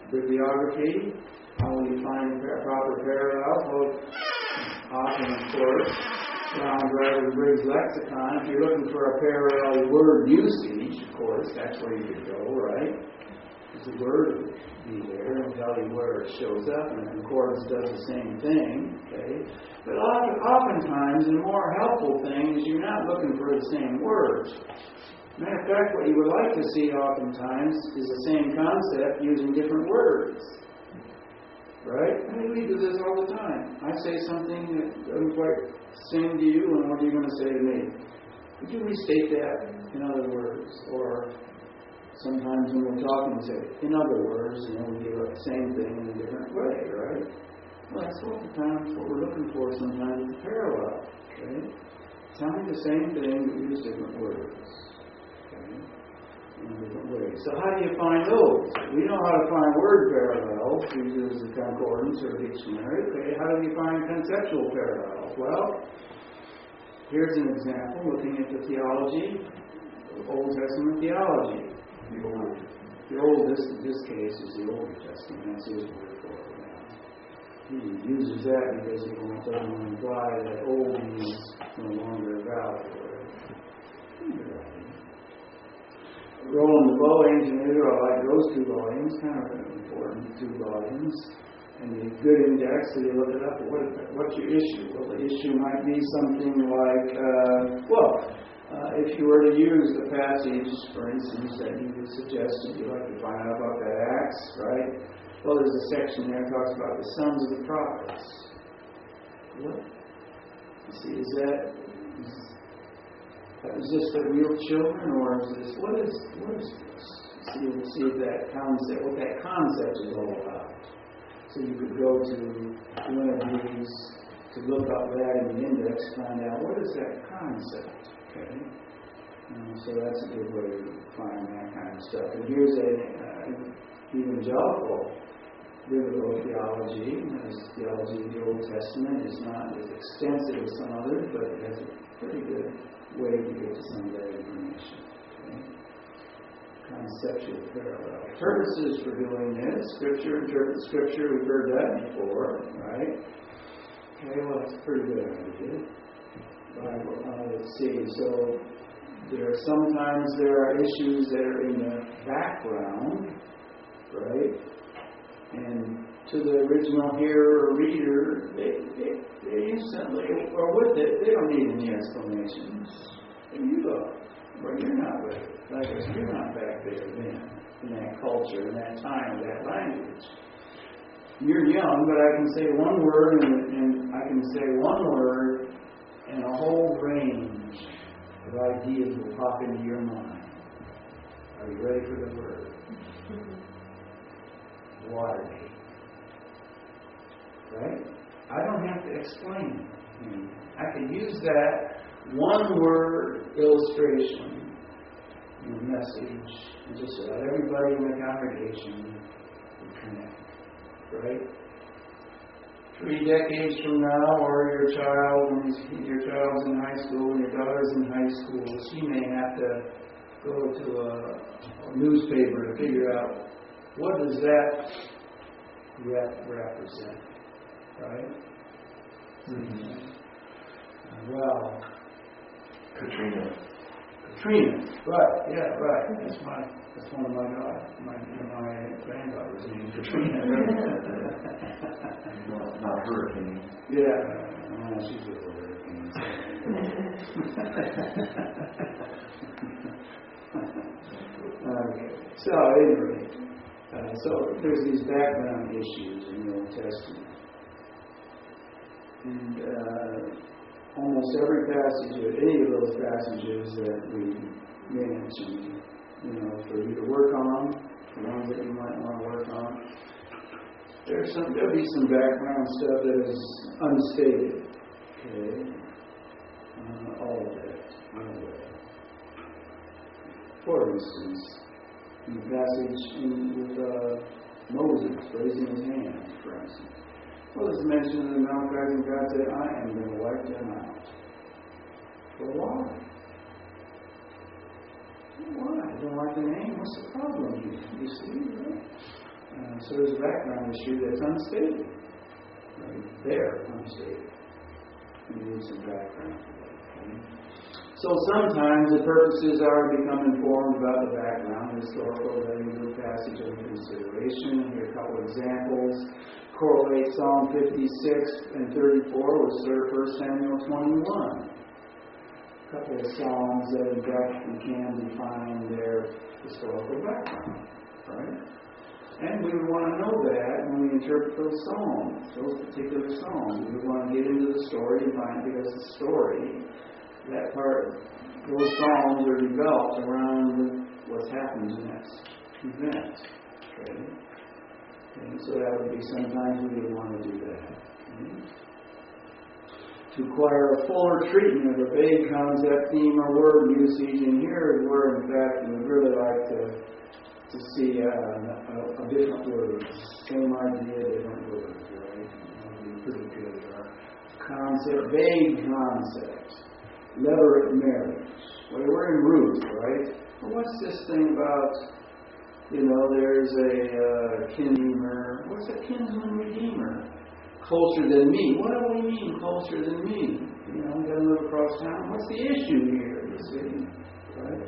bibliography. How will you find a proper parallel? Well, often, of course, around Briggs lexicon, if you're looking for a parallel word usage, of course, that's where you could go, right? Because the word will be there and tell you where it shows up, and the concordance does the same thing, okay? But oftentimes, the more helpful thing is you're not looking for the same words. Matter of fact, what you would like to see oftentimes is the same concept using different words. Right? I mean, we do this all the time. I say something that doesn't quite sing to you, and what are you going to say to me? Could you restate that in other words? Or sometimes when we're talking, we say, in other words, we give the same thing in a different way, right? Well, that's what we're looking for sometimes is a parallel. Okay? Tell me the same thing, but use different words. Okay? In different ways. So how do you find those? We know how to find word parallels. We use the concordance or dictionary. Okay, how do you find conceptual parallels? Well, here's an example looking at the theology, Old Testament theology. The oldest, in this case, is the Old Testament. That's his word for it now. He uses that because he doesn't want to imply that old means no longer valid. Roland the Bow, Ancient Israel, I like those two volumes, kind of important two volumes. And a good index, so you look it up. What's your issue? Well, the issue might be something like, if you were to use the passage, for instance, that you suggested you'd like to find out about that Acts, right? Well, there's a section there that talks about the sons of the prophets. What? You see, is this the real children, or is this, what is this? So you'll see what that concept is all about. So you could go to one of these to look up that in the index, find out what is that concept, okay? So that's a good way to find that kind of stuff. And here's an evangelical biblical theology. This theology of the Old Testament is not as extensive as some others, but it has a pretty good way to get to some of that information. Okay? Conceptual parallel. Purposes for doing this. Scripture, interpret Scripture. We've heard that before, right? Okay, well, that's a pretty good idea. Let's see. So, sometimes there are issues that are in the background, right? And to the original hearer or reader, they instantly, or with it, they don't need any explanations. And you go, well, you're not with it. Like I said, you're not back there then, in that culture, in that time, that language. You're young, but I can say one word, and I can say one word, and a whole range of ideas will pop into your mind. Are you ready for the word? Watergate. Right? I don't have to explain it. I can use that one word illustration in the message and just let everybody in the congregation connect. Right? 3 decades from now, or your child's in high school, and your daughter's in high school, she may have to go to a newspaper to figure out what does that represent, right? Mm-hmm. Well, Katrina, right? Yeah, right. That's one of my granddaughters named Katrina. Not hurricane. Yeah, she's a little hurricane. Okay. So anyway, so there's these background issues in the Old Testament, and almost every passage, any of those passages that we mentioned, for you to work on, the ones that you might want to work on. There'll be some background stuff that is unstated. Okay? All of that. For instance, in the passage with Moses raising his hand, for instance. Well, it's mentioned in the Malachi, and God said, I am going to wipe them out. Well, why? Why? I don't like the name. What's the problem? You see, right? So there's a background issue that's unstated. Right? There, unstated. You need some background for that. Okay? So sometimes the purposes are to become informed about the background, historical, letting the passage under consideration. Here are a couple examples. Correlate Psalm 56 and 34 with 1 Samuel 21. A couple of psalms that in fact we can define their historical background. Right? And we would want to know that when we interpret those psalms, those particular psalms. We would want to get into the story and find, because the story, that part, those psalms are developed around what's happened in that event. Okay? And so that would be sometimes we would want to do that. Okay? To acquire a fuller treatment of a vague concept, theme, or word usage, and here is where, in fact, we would really like to see a different words. Same idea, different words, right? That would be pretty good. Concept, vague concept. Levirate marriage. Well, we're in Ruth, right? Well, what's this thing about, there's a kinsman. What's a kinsman redeemer? Closer than me. What do we mean, closer than me? Doesn't live across town. What's the issue here, you see? Right?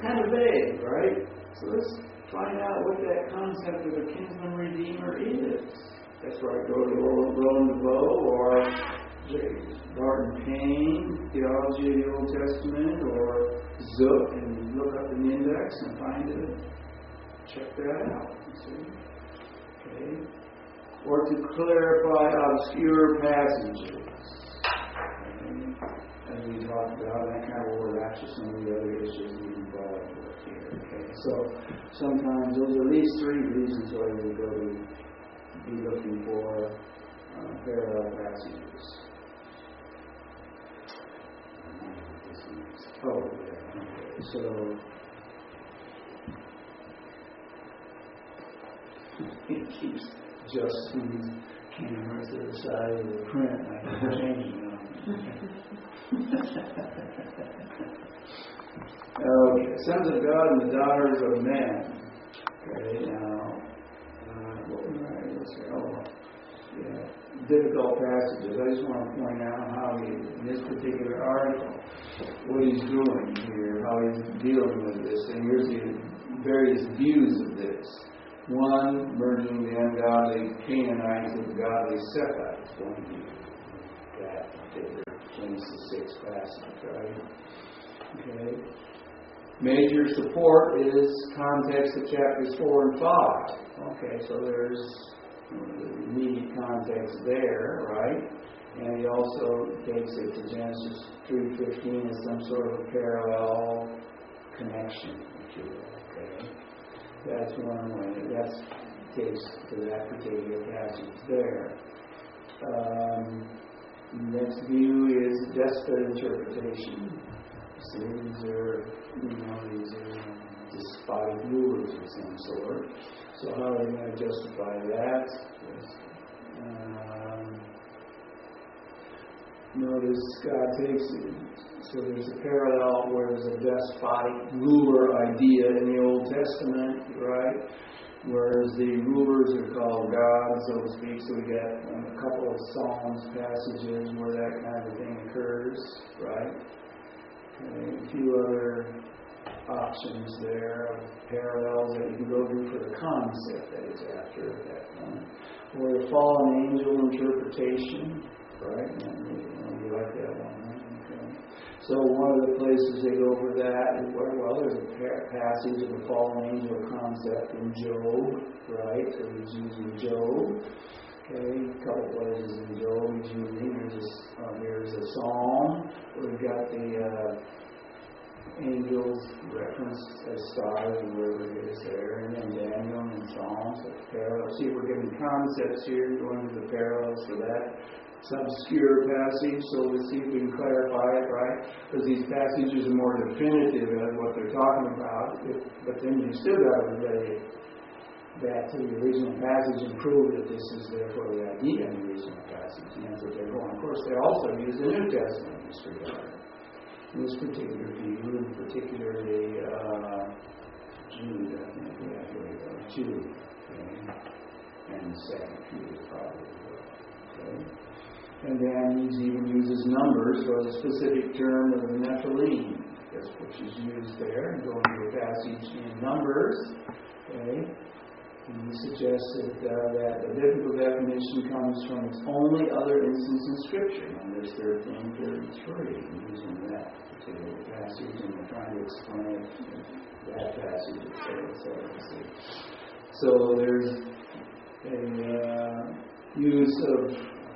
Kind of vague, right? So let's find out what that concept of a kinsman redeemer is. That's where I go to Roland DeVoe or Barton Payne, Theology of the Old Testament, or Zook, and look up an index and find it. Check that out. You see? Okay. Or to clarify obscure passages. Okay. As we talked about, that kind of overlaps with some of the other issues we've involved with here. Okay. So sometimes those are at least three reasons why we go to be looking for parallel passages. Oh, yeah. Okay. So it keeps adjusting these cameras to the side of the print. I can change them. Okay. Sons of God and the daughters of men. Okay. Now, difficult passages. I just want to point out how in this particular article, what he's doing here, how he's dealing with this. And here's the various views of this. One, merging the ungodly Canaanites with the godly Sethites. One view. That particular Genesis 6 passage, right? Okay. Major support is context of chapters 4 and 5. Okay, so there's immediate context there, right? And he also takes it to Genesis 3:15 as some sort of a parallel connection, if you will. Okay, that's one way. That takes to that particular passage there. Next view is despot interpretation. So these are despotic rulers of some sort. So how are you going to justify that? Notice God takes it. So there's a parallel where there's a despotic ruler idea in the Old Testament, right? Whereas the rulers are called God, so to speak. So we got a couple of Psalms passages where that kind of thing occurs, right? Okay, a few other options there, parallels that you can go through for the concept that it's after at that point. Or the fallen angel interpretation, right? You like that one, right? Okay. So one of the places they go for that is where, there's a passage of the fallen angel concept in Job, right? So he's using Job. Okay, a couple places in Job he's using. Here's a See if we're getting concepts here, going to the parallels for that. It's obscure passage, so let's see if we can clarify it, right? Because these passages are more definitive of what they're talking about, but then you still got to relate back to the original passage and prove that this is therefore the idea in the original passage, and that's what they're going. Of course, they also use the New Testament in this regard. In this particular view, and particularly Jude, I think we have to Jude, okay? And the second Peter probably, okay? And then he even uses numbers for the specific term of the Nephilim, which is used there, and going to a passage in Numbers, okay? And he suggests that the biblical definition comes from its only other instance in Scripture, Numbers 13:33, using that particular passage, and we're trying to explain that passage, etc. So there's a use of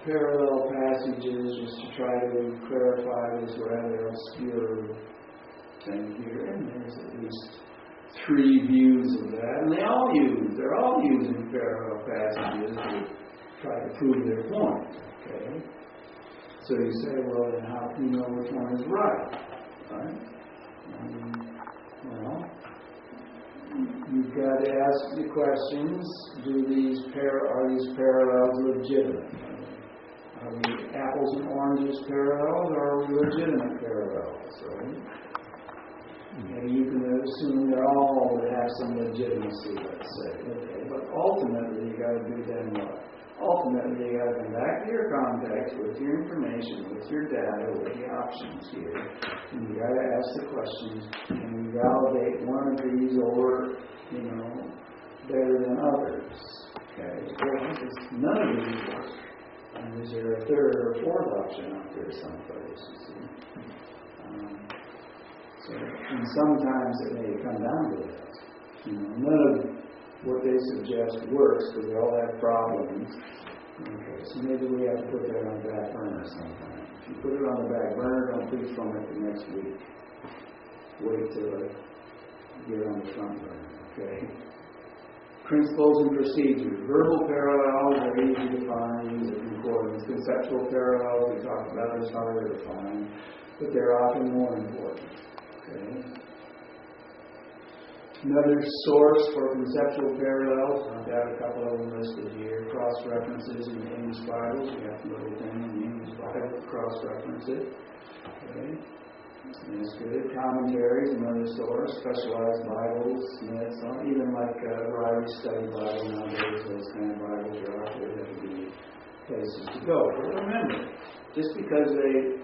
parallel passages just to try to clarify this rather obscure thing here, and there's at least 3 views of that, and they're all using parallel passages to try to prove their point, okay? So you say, well, then how can you know which one is right? Well, you've got to ask the questions, are these parallels legitimate? Are we apples and oranges parallels, or are we legitimate parallels? Right? Maybe you can assume they all have some legitimacy, let's say. Okay, but ultimately, you got to do then what? Ultimately, you got to come back to your context with your information, with your data, with the options here, and you got to ask the questions, and you validate one of these over, better than others. Okay, because none of these work. And is there a third or fourth option out there someplace, you see? And sometimes it may come down to that. None of what they suggest works because they all have problems. Okay, so maybe we have to put that on the back burner sometime. If you put it on the back burner, don't preach from it the next week. Wait till it get on the front burner, okay? Principles and procedures. Verbal parallels are easy to find in the concordance. Conceptual parallels, we talked about, is harder to find, but they're often more important. Okay. Another source for conceptual parallels, I've got a couple of them listed here. Cross-references in the English Bibles. We have a little thing in the English Bible to cross-reference it. Okay. That's good. Commentaries, another source. Specialized Bibles, Smiths, even like Riley Study Bible nowadays, those kind of Bibles are out there that would be places to go. But remember, just because they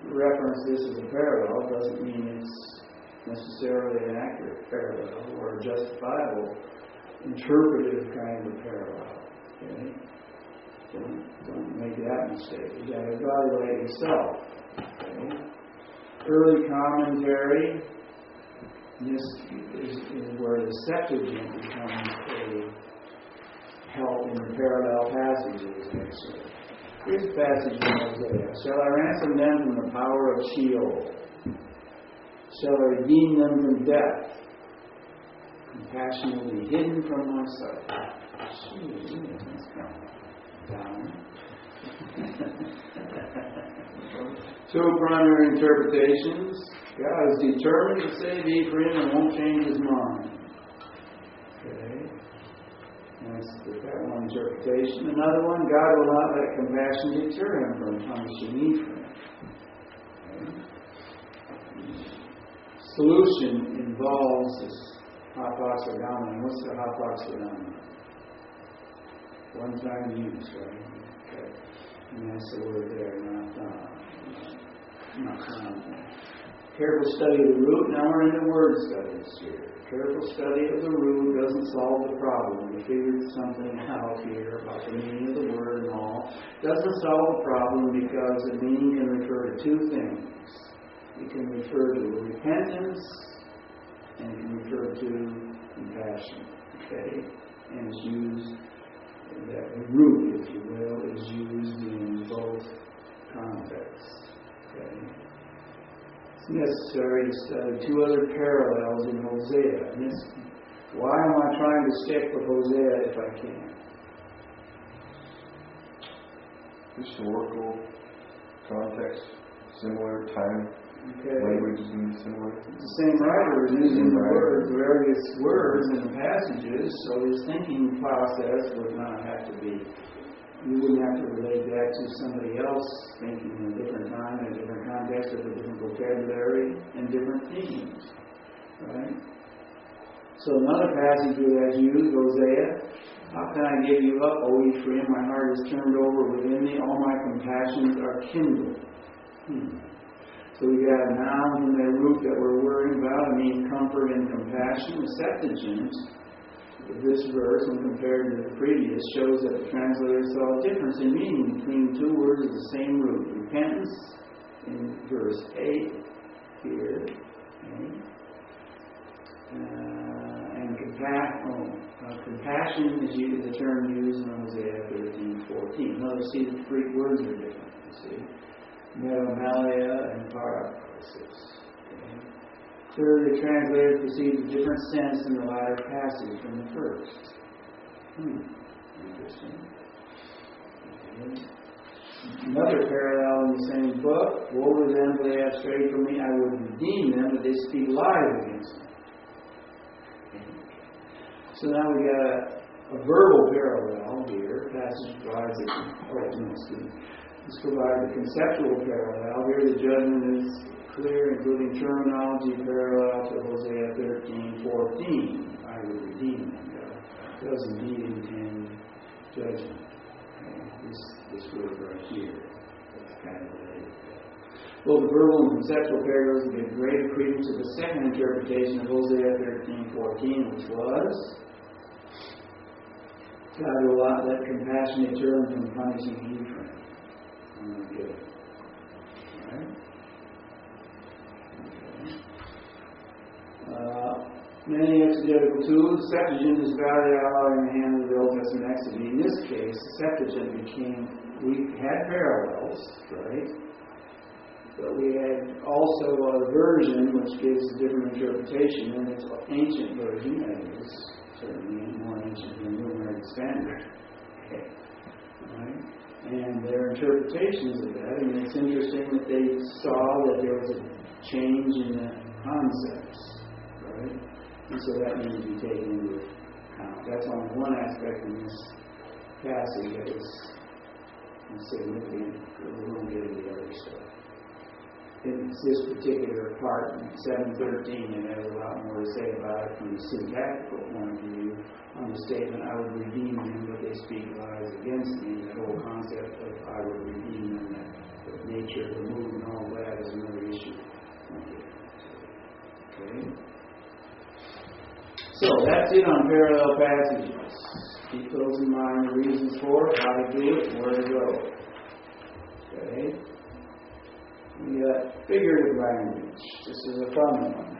reference this as a parallel doesn't mean it's necessarily an accurate parallel or a justifiable interpretive kind of parallel. Okay? Don't make that mistake. You got to evaluate yourself. Okay? Early commentary, this is where the Septuagint becomes a help in the parallel passages, actually. Here's a passage in Hosea. Shall I ransom them from the power of Sheol? Shall I redeem them from death? Compassion will be hidden from my sight. That's kind of down. Two primary interpretations. God is determined to save Ephraim and won't change his mind. Okay. That's that one interpretation. Another one, God will not let compassion deter him from punishing Ephraim. Okay. Solution involves this hapax. What's the hapax? One-time use, right? Okay. And that's the word there, not common. Careful study of the root. Now we're into word studies here. Careful study of the root doesn't solve the problem. We figured something out here about the meaning of the word and all. Doesn't solve the problem because the meaning can refer to two things. It can refer to repentance and it can refer to compassion. Okay? And it's used, that root, if you will, is used in both contexts. Okay? It's necessary to study two other parallels in Hosea. And this Why am I trying to stick with Hosea if I can? Historical context, similar time, Okay. language is going to be similar. The same writer is using the words, various words in the passages, so his thinking process would not have to be. You wouldn't have to relate that to somebody else thinking in a different time, in a different context, with a different vocabulary, and different themes. Right? So another passage we have used, Hosea. How can I give you up, O Ephraim? My heart is turned over within me. All my compassions are kindled. So we got a noun from the root that we're worrying about. I mean, comfort and compassion. The Septuagint, this verse, when compared to the previous, shows that the translator saw a difference in meaning between two words of the same root. Repentance in verse 8 here. Okay. And compassion is the term used in Hosea 13:14. Notice, see, the Greek words are different, you see. Metamalia and parakosis. Okay. Third, the translator perceived a different sense in the latter passage from the first. Interesting. Okay. Another parallel in the same book. Woe to them, for they have strayed from me. I would redeem them, but they speak lies against me. So now we got a verbal parallel here. Passage provides this provides a conceptual parallel. Here the judgment is clear, including terminology parallel to Hosea 13:14. I will redeem them. God does indeed intend judgment. Okay. This word right here. That's kind of related. Both the verbal and conceptual parallels give greater credence to the second interpretation of Hosea 13:14, which was, God will not let compassionate turn from punishing Ephraim. Okay. Right? Okay. Many exegetical tools. The Septuagint is valid ally in the hands of the Old Testament exegete. In this case, the Septuagint we had parallels, right? But we had also a version which gives a different interpretation, and it's an ancient version, that is certainly more ancient than the New American Standard. Okay. Right? And their interpretations of that, and it's interesting that they saw that there was a change in the concepts, right? And so that needs to be taken into account. That's only one aspect in this passage that is significant. We won't get into the other stuff. In this particular part, in 7:13, it has a lot more to say about it from the syntactical point of view on the statement, I would redeem them, but they speak lies against me. The whole concept of I would redeem them, the nature of the mood and all that is another issue. Okay. So that's it on parallel passages. Keep those in mind, the reasons for it, how to do it, where to go. Okay. We got figurative language. This is a fun one.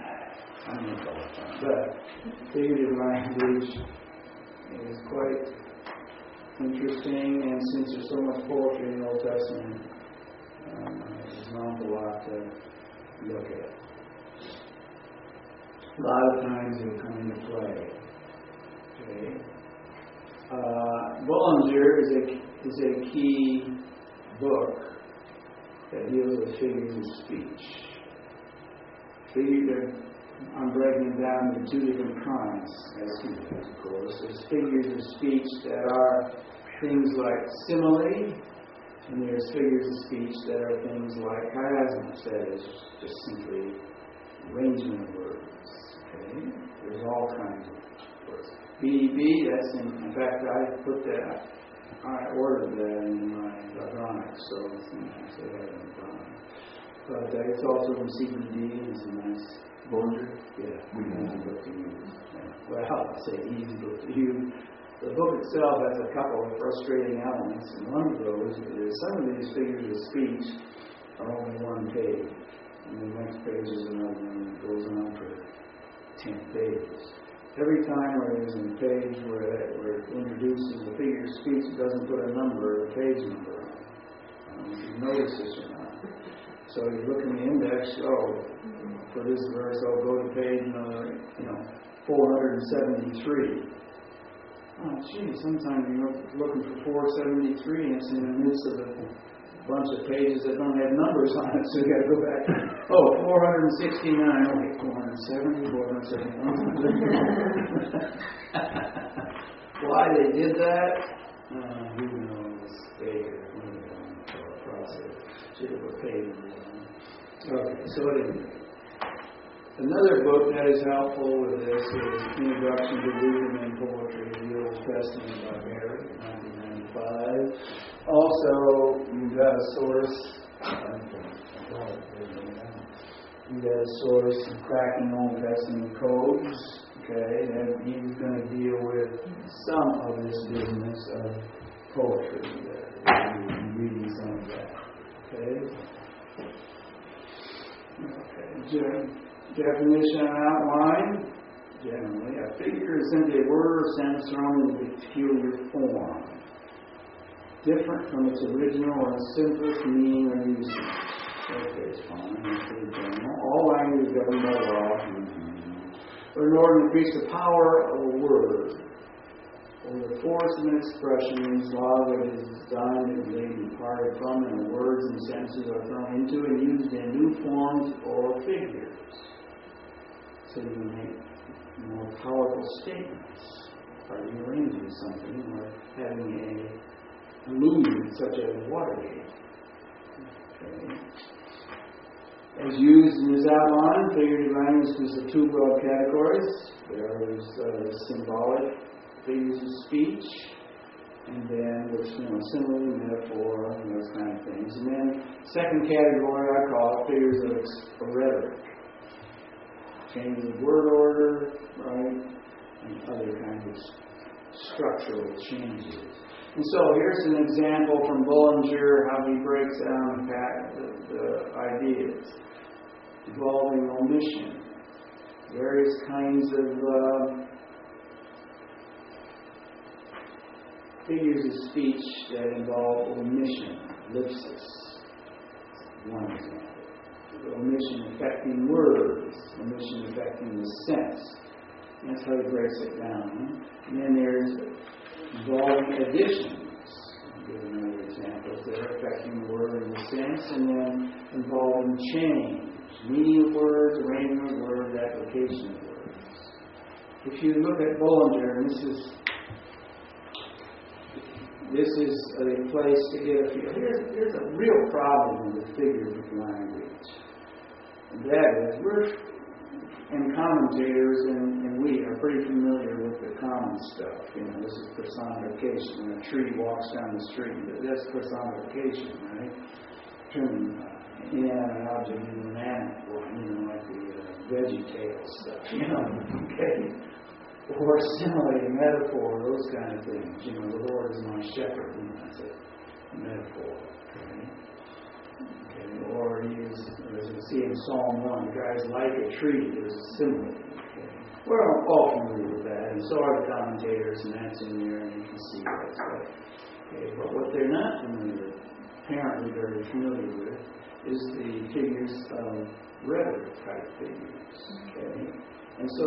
I'm going to call it fun. But figurative language is quite interesting, and since there's so much poetry in the Old Testament, there's an awful lot to look at. A lot of times it'll come into play. Okay. Bollinger is a key book that deals with figures of speech. I'm breaking it down into two different kinds, as he does, of course. There's figures of speech that are things like simile, and there's figures of speech that are things like chiasmus, that is just simply arrangement of words. Okay? There's all kinds of words. BDP, that's in fact, I ordered that in my electronics, so I say that in the but it's also from CBD, and it's a nice Bollinger. Yeah, easy book to use. Yeah. Well, I say easy book to use. The book itself has a couple of frustrating elements, and one of those is some of these figures of speech are only one page, and the next page is another one that goes on for 10 pages. Every time where there's a page where it introduces the figure of speech, it doesn't put a number or a page number on it. I don't know if you notice this or not. So you look in the index, for this verse, go to page number, 473. Oh, gee, sometimes you're looking for 473 and it's in the midst of a bunch of pages that don't have numbers on it, so you got to go back. Oh, 469. Okay, 470, 471. Why they did that? Who knows? They went on for a process. Should have paid them. Okay, so anyway. Another book that is helpful with this is Introduction to Wisdom and Poetry, the Old Testament by Mary, 1995. Also, you've got a source. You've got a source of Cracking Old Testament Codes. Okay, and he's going to deal with some of this business of poetry. Reading some of that. Okay. Definition and outline. Generally, a figure is simply a word or sentence thrown in a peculiar form, different from its original or simplest meaning or usage. Okay, it's fine. That's pretty general. All language is governed by law. But in order to increase the power of a word or the force of an expression, law that is designed and may be parted from, and the words and sentences are thrown into and used in new forms or figures. So you can make more powerful statements by rearranging something or having a allusion such as Watergate. Okay. As used in this outline, figurative language consists of two broad categories. There is symbolic figures of speech, and then there's simile, metaphor, and those kind of things. And then second category I call figures of rhetoric. Change of word order, right, and other kinds of structural changes. And so here's an example from Bullinger, how he breaks down the ideas involving omission, various kinds of figures of speech that involve omission, ellipsis, one example. Omission affecting words, omission affecting the sense. That's how he breaks it down. And then there's involving additions. I'll give another example there, affecting the word and the sense, and then involving change, meaning of words, arrangement of words, application of words. If you look at Bullinger, and this is a place to get a feel. Here's a real problem with figurative language. And that is, and commentators and we are pretty familiar with the common stuff. You know, this is personification. When a tree walks down the street, that's personification, right? Turning inanimate object into an animal form, like the veggie tale stuff, okay? Or simile, metaphor, those kind of things. The Lord is my shepherd, that's a metaphor, okay? Or as you see in Psalm 1, the guy's like a tree, there's a simile. Okay? We're all familiar with that, and so are the commentators, and that's in there, and you can see that's right. Okay, but what they're not familiar, apparently very familiar with, is the figures of rhetoric type figures. Okay? And so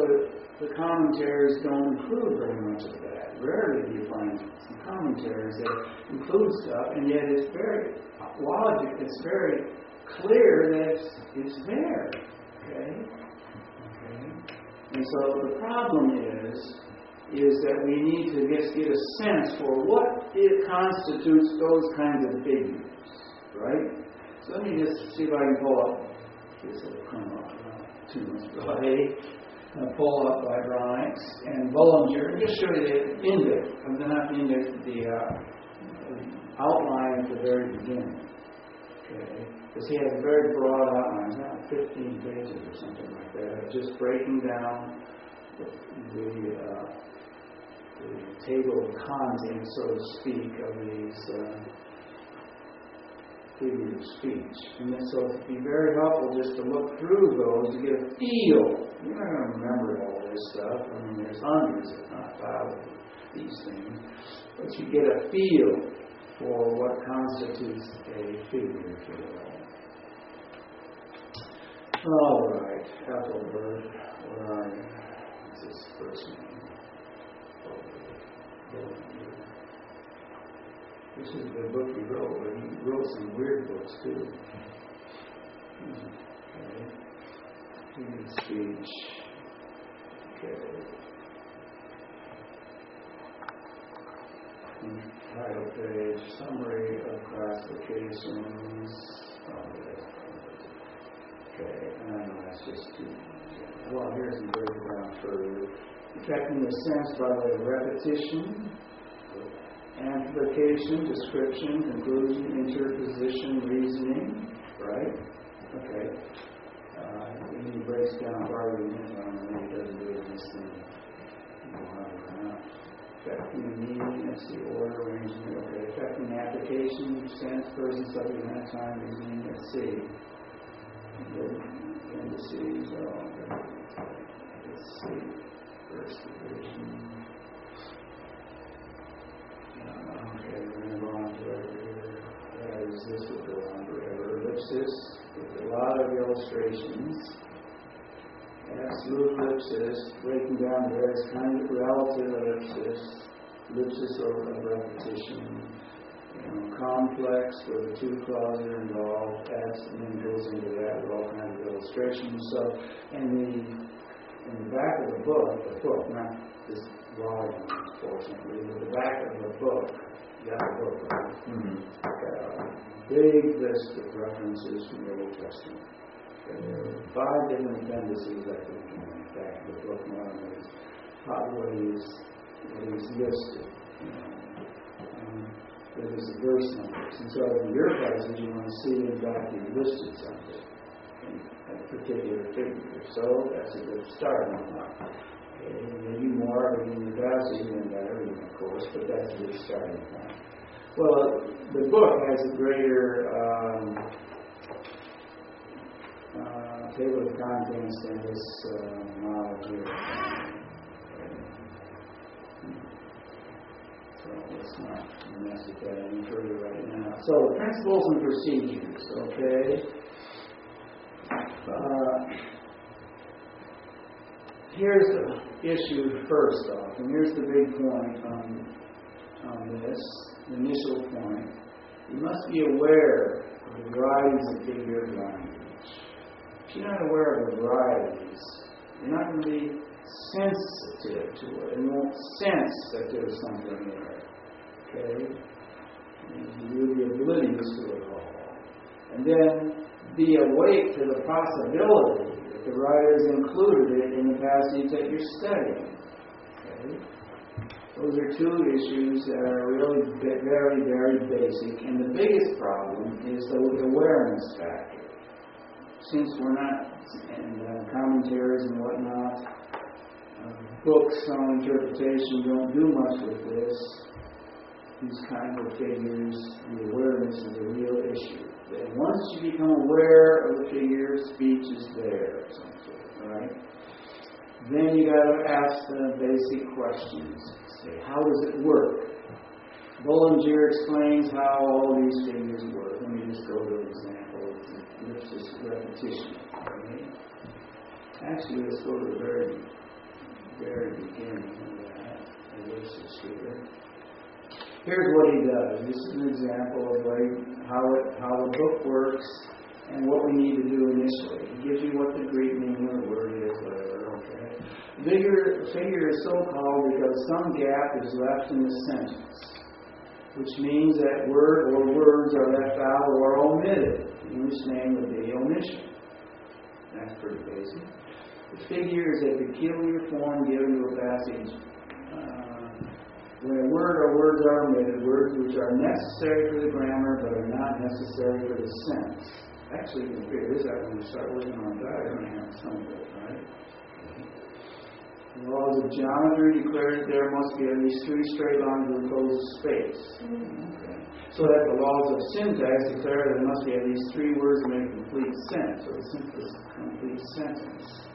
the commentaries don't include very much of that. Rarely do you find some commentaries that include stuff, and yet it's very logic, it's very clear that it's there. Okay? And so the problem is that we need to just get a sense for what it constitutes those kinds of figures. Right? So let me just see if I can pull up. This will come up too much. Pull up by Bronx and Bullinger, and just show you the index. I'm not the index, the outline at the very beginning. Okay? Because he has a very broad outline, about 15 pages or something like that, just breaking down the table of contents, so to speak, of these figures of speech. And so it'd be very helpful just to look through those to get a feel. You're not going to remember all this stuff. I mean, there's hundreds, if not thousands, of these things. But you get a feel for what constitutes a figure, if you will. All right, Ethelbert, where are you? That's his first name. This is the book he wrote, but he wrote some weird books too. Okay. Human speech. Okay. Title page, summary of classifications. Okay, and I know that's just too. Well, here's some breakdown further. Affecting the sense by way of repetition, amplification, description, conclusion, interposition, reasoning. Right? Okay. He breaks down argument on and he doesn't do this thing. Affecting the meaning, that's the order, arrangement. Okay. Affecting application, sense, person, subject, matter, time, reasoning, let's see. Indices, let's see. First division. Okay, we're going to go on forever here. This will go on forever. Ellipsis, with a lot of illustrations. Absolute ellipsis, breaking down various kinds of relative ellipsis or repetition. Complex, where the two clauses are involved, adds and then goes into that with all kinds of illustrations. So, in the back of the book, not this volume, unfortunately, but the back of the book, you got the book, right? Mm-hmm. Big list of references from the Old Testament. And there are 5 different appendices, I think, in the back of the book. One of them is what he's listed. There's the verse numbers. And so in your classes, you want to see in fact you listed something in a particular figure. So that's a good starting point. Maybe more in your passage than better, of course, but that's a good starting point. Well, the book has a greater table of contents than this model here. So let's not mess with that any further right now. So principles and procedures, okay? Here's the issue first off, and here's the big point on this, the initial point. You must be aware of the varieties of figure language. If you're not aware of the varieties, you're not going to be sensitive to it and won't sense that there's something there. Okay? You'll be oblivious to it all. And then be awake to the possibility that the writer has included it in the passage that you're studying. Okay? Those are 2 issues that are really very, very basic. And the biggest problem is the awareness factor. Since we're not in commentaries and whatnot, books on interpretation don't do much with this. These kind of figures, the awareness is a real issue. And once you become aware of the figure, speech is there, right? Then you got to ask the basic questions. Say, how does it work? Bollinger explains how all these figures work. Let me just go to an example. It's just repetition. Right? Actually, let's go to the very beginning of that. Ellipsis here. Here's what he does. This is an example of how the book works and what we need to do initially. He gives you what the Greek meaning of the word is, whatever, okay? Figure is so called because some gap is left in the sentence, which means that word or words are left out or omitted. The English name would be omission. That's pretty basic. The figure is a peculiar form given to a passage when a word or words are omitted, words which are necessary for the grammar but are not necessary for the sense. Actually, you can figure this out when you start working on diagrams, some of it, right? The laws of geometry declare that there must be at least 3 straight lines with enclosed space. Okay. So that the laws of syntax declare that there must be at least 3 words to make a complete sense, or the simplest complete sentence.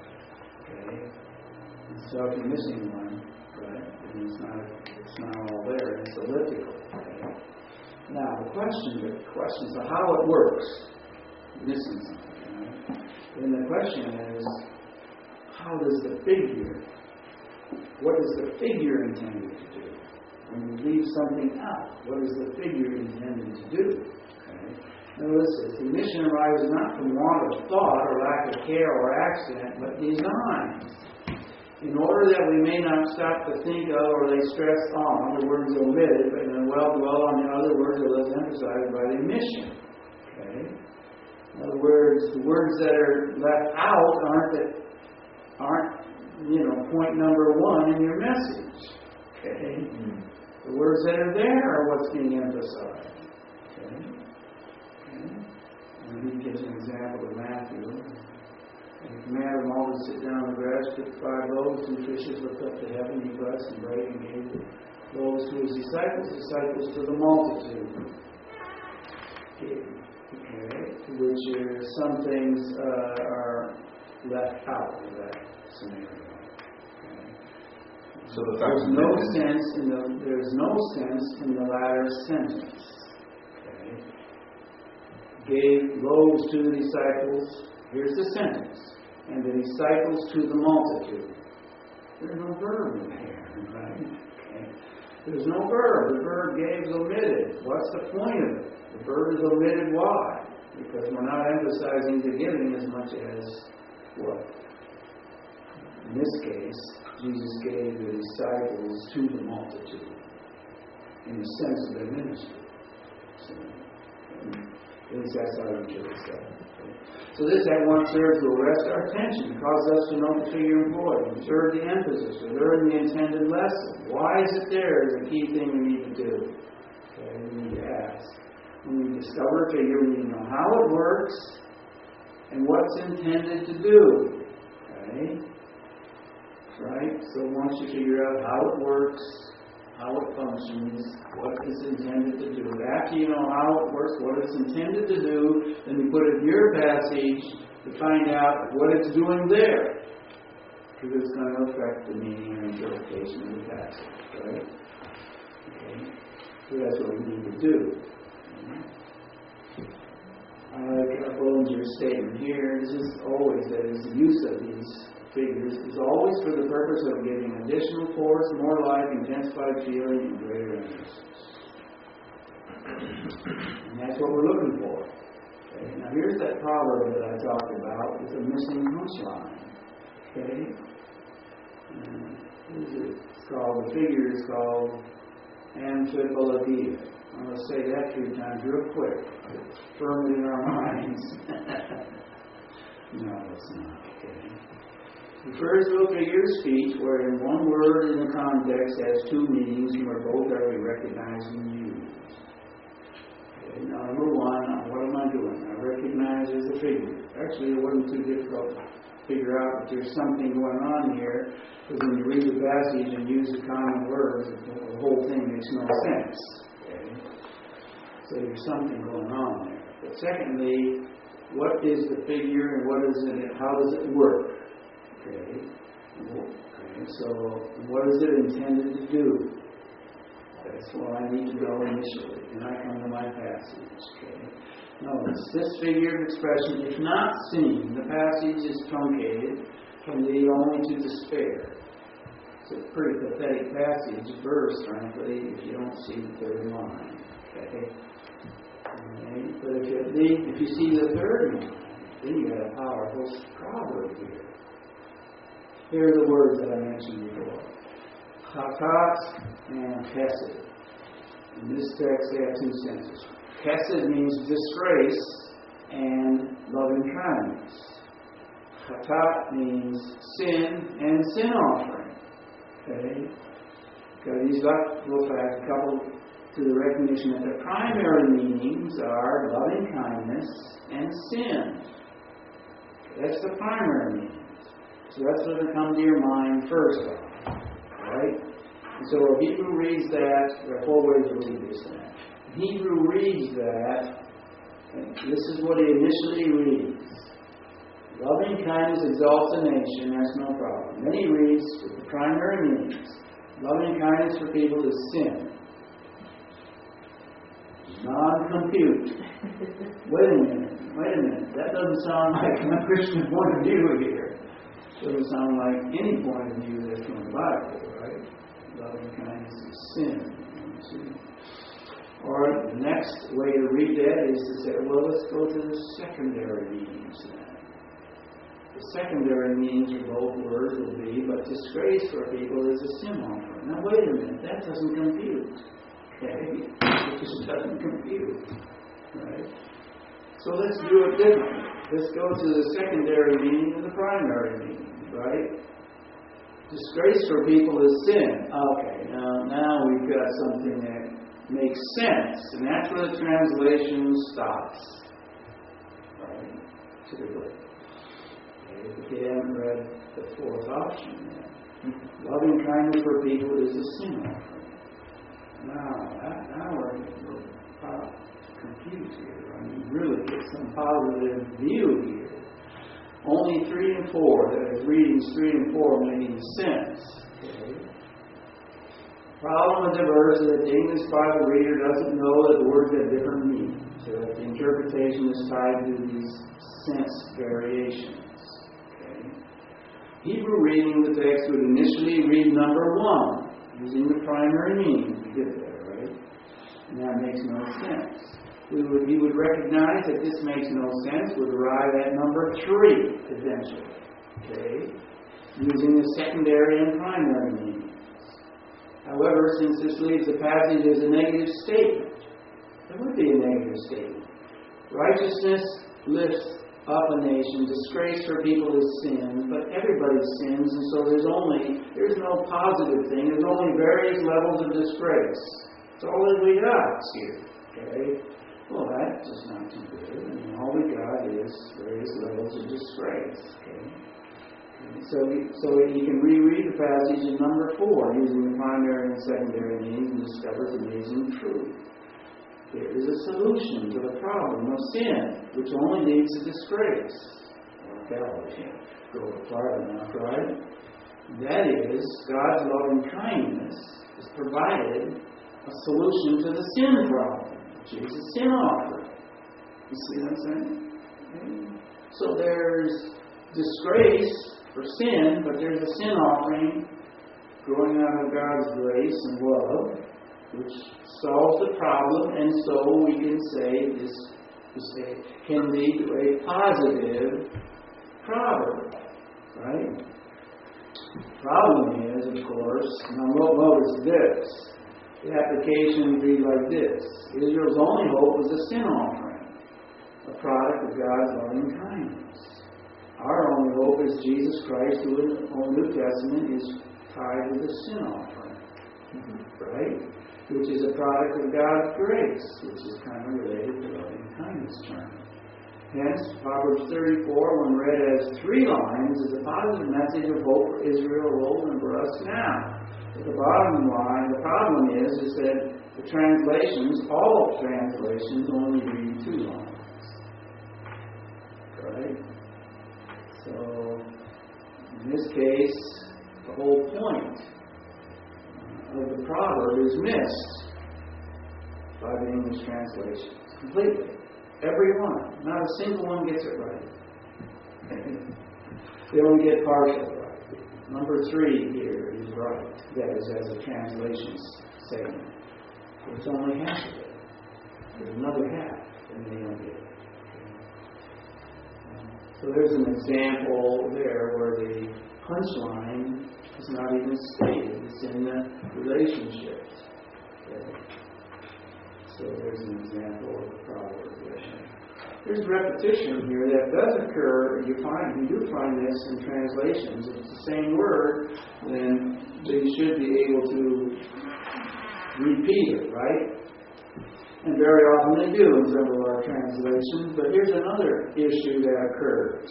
Okay. And so if you're missing one, right, then it's not all there, it's elliptical. Okay. Now the question is how it works. Missing something, right? And the question is, how does the figure what is the figure intended to do? When you leave something out, what is the figure intended to do? Okay? Notice this, the omission arises not from want of thought or lack of care or accident, but design. In order that we may not stop to think of or lay stress on the words omitted, but then dwell on the other words that was emphasized by the omission. Okay? In other words, the words that are left out aren't point number one in your message. Okay? The words that are there are what's being emphasized. Okay? And he gives an example of Matthew. And he commanded them all to sit down on the grass, took 5 loaves, 2 fishes, looked up to heaven, he blessed and brake and gave the loaves to his disciples to the multitude. Okay, which is some things are left out of that scenario. Okay. So the fact there's no sense in the latter sentence. Okay. Gave loaves to the disciples. Here's the sentence. And the disciples to the multitude. There's no verb in there, right? Okay. There's no verb. The verb gave is omitted. What's the point of it? The verb is omitted. Why? Because we're not emphasizing the giving as much as what? In this case, Jesus gave the disciples to the multitude in the sense of their ministry. So, at least that's how you should have said it. So this at once serves to arrest our attention, cause us to know the figure employed, observe the emphasis, learn the intended lesson. Why is it there is a key thing we need to do. Okay, we need to ask. When we discover a figure, we need to know how it works and what's intended to do. Okay? Right? So once you figure out how it works, how it functions, what it's intended to do. After you know how it works, what it's intended to do, then you put it in your passage to find out what it's doing there. Because it's going to affect the meaning and interpretation of the passage. Right? Okay? So that's what we need to do. I like Bollinger's statement here. This is always that is the use of these figures is always for the purpose of giving additional force, more life, intensified feeling, and greater emphasis. And that's what we're looking for. Okay? Now here's that proverb that I talked about with the missing punchline. Okay? The figure is called amphibologia. I'm going to say that 3 times real quick. It's firmly in our minds. No, it's not. Okay? Refers to a figure of speech wherein one word in the context has 2 meanings and where both are recognized and used. Okay, now, number 1, what am I doing? I recognize there's a figure. Actually, it wasn't too difficult to figure out that there's something going on here, because when you read the passage and use the common words, the whole thing makes no sense. Okay? So there's something going on there. But secondly, what is the figure and what is it? How does it work? Okay, so what is it intended to do? That's what I need to know initially. And I come to my passage. Okay. Notice, this figure of expression, if not seen, the passage is truncated, can lead only to despair. It's a pretty pathetic passage, verse, frankly, if you don't see the third line. Okay. But if you see the third line, then you got a powerful proverb here. Here are the words that I mentioned before. Chatat and chesed. In this text, they have 2 senses. Chesed means disgrace and loving kindness. Chatat means sin and sin offering. Okay? Because these go back a couple to the recognition that the primary meanings are loving kindness and sin. That's the primary meaning. So that's going to come to your mind first off. Right? And so if Hebrew reads that, there are 4 ways to read this thing. If Hebrew reads that, this is what he initially reads. Loving kindness exalts a nation, that's no problem. Then he reads with the primary meanings. Loving kindness for people is sin. Non-compute. Wait a minute. That doesn't sound like a Christian point of view here. Doesn't sound like any point of view that's from the Bible, loving kindness is sin. You see? Or the next way to read that is to say, well, let's go to the secondary meanings then. The secondary meanings of both words will be, but disgrace for people is a sin offering. Now wait a minute, that doesn't compute. Okay? It just doesn't compute. Right? So let's do it differently. Let's go to the secondary meaning and the primary meaning, right? Disgrace for people is sin. Okay, now we've got something that makes sense, and that's where the translation stops. Right? Typically. Okay, but you haven't read the fourth option yet. Loving kindness for people is a sin offering. Now we're confused here. I mean, really get some positive view here. Only 3 and 4, that is readings 3 and 4 making sense. Okay. Problem with the verse is that the English Bible reader doesn't know that the words have different meanings. So that the interpretation is tied to these sense variations. Okay. Hebrew reading the text would initially read number 1, using the primary meaning. We did that, right? And that makes no sense. He would recognize that this makes no sense, would arrive at number 3 eventually. Okay? Using the secondary and primary meanings. However, since this leaves the passage as a negative statement, it would be a negative statement. Righteousness lifts up a nation, disgrace for people is sin, but everybody sins, and so there's no positive thing, there's only various levels of disgrace. That's all that we got here. Okay? Well, that's just not too good. I mean, all we got is various levels of disgrace. Okay? So you can reread the passage in number 4, using the primary and secondary meanings, and discovers amazing truth. There is a solution to the problem of sin, which only leads to disgrace. Or hell, if you go far enough, right? That is, God's loving kindness has provided a solution to the sin problem. Jesus' sin offering. You see what I'm saying? Okay. So there's disgrace for sin, but there's a sin offering growing out of God's grace and love, which solves the problem, and so we can say this can lead to a positive proverb. Right? Problem is, of course, now notice this. The application reads like this. Israel's only hope was a sin offering, a product of God's loving kindness. Our only hope is Jesus Christ, who in the New Testament is tied with a sin offering. Right? Which is a product of God's grace, which is kind of related to loving kindness term. Hence, Proverbs 34, when read as 3 lines, is a positive message of hope for Israel of old and for us now. But the bottom line, the problem is that the translations, all translations, only read 2 lines. Right? So, in this case, the whole point of the proverb is missed by the English translation. Completely. Every one. Not a single one gets it right. They only get partial right. Number 3 here is right. That is as a translation segment. So it's only half of it. There's another half, and they don't get it. So there's an example there where the punchline is not even stated. It's in the relationship. Okay. So there's an example of the proverb there. There's repetition here that does occur. You do find this in translations. If it's the same word, then they should be able to repeat it, right? And very often they do in several of our translations. But here's another issue that occurs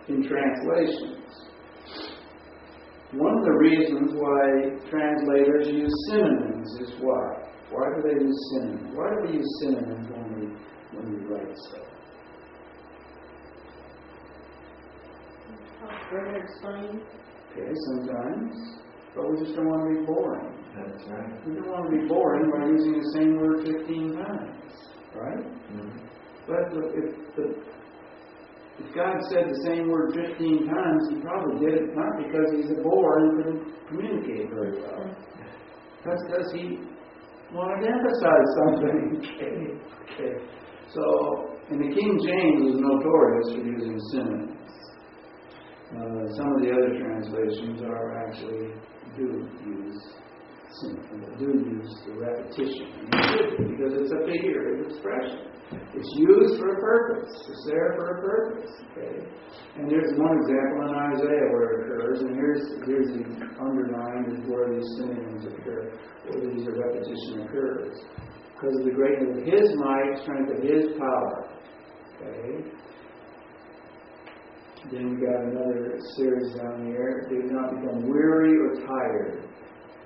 in translations. One of the reasons why translators use synonyms is what? Why do they use synonyms? Why do we use synonyms when we write stuff? Further explain. Okay, sometimes. But we just don't want to be boring. That's right. We don't want to be boring by using the same word 15 times. Right? Mm-hmm. But if the If God said the same word 15 times, He probably did it not because He's a bore and couldn't communicate very well. That's because He wanted to emphasize something. Okay. So, and the King James was notorious for using synonyms. Some of the other translations are actually do use the repetition. And it should be, because it's a figurative expression. It's used for a purpose. It's there for a purpose. Okay? And there's one example in Isaiah where it occurs, and here's the underlined is where these synonyms occur, where these repetition occurs. Because of the greatness of His might, strength of His power. Okay? Then we got another series down here. Do not become weary or tired.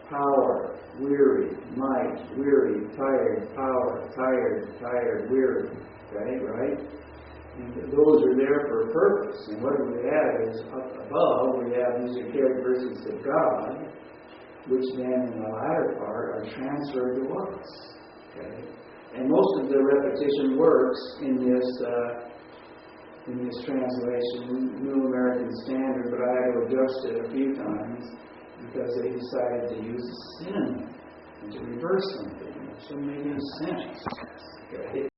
Power, weary, might, weary, tired, power, tired, weary. Okay, right? And those are there for a purpose. And what we have is up above, we have these are characteristics of God, which then in the latter part are transferred to us. Okay? And most of the repetition works in this translation, New American Standard, but I had to adjust it a few times because they decided to use a synonym and to reverse something. It doesn't make any sense. Okay?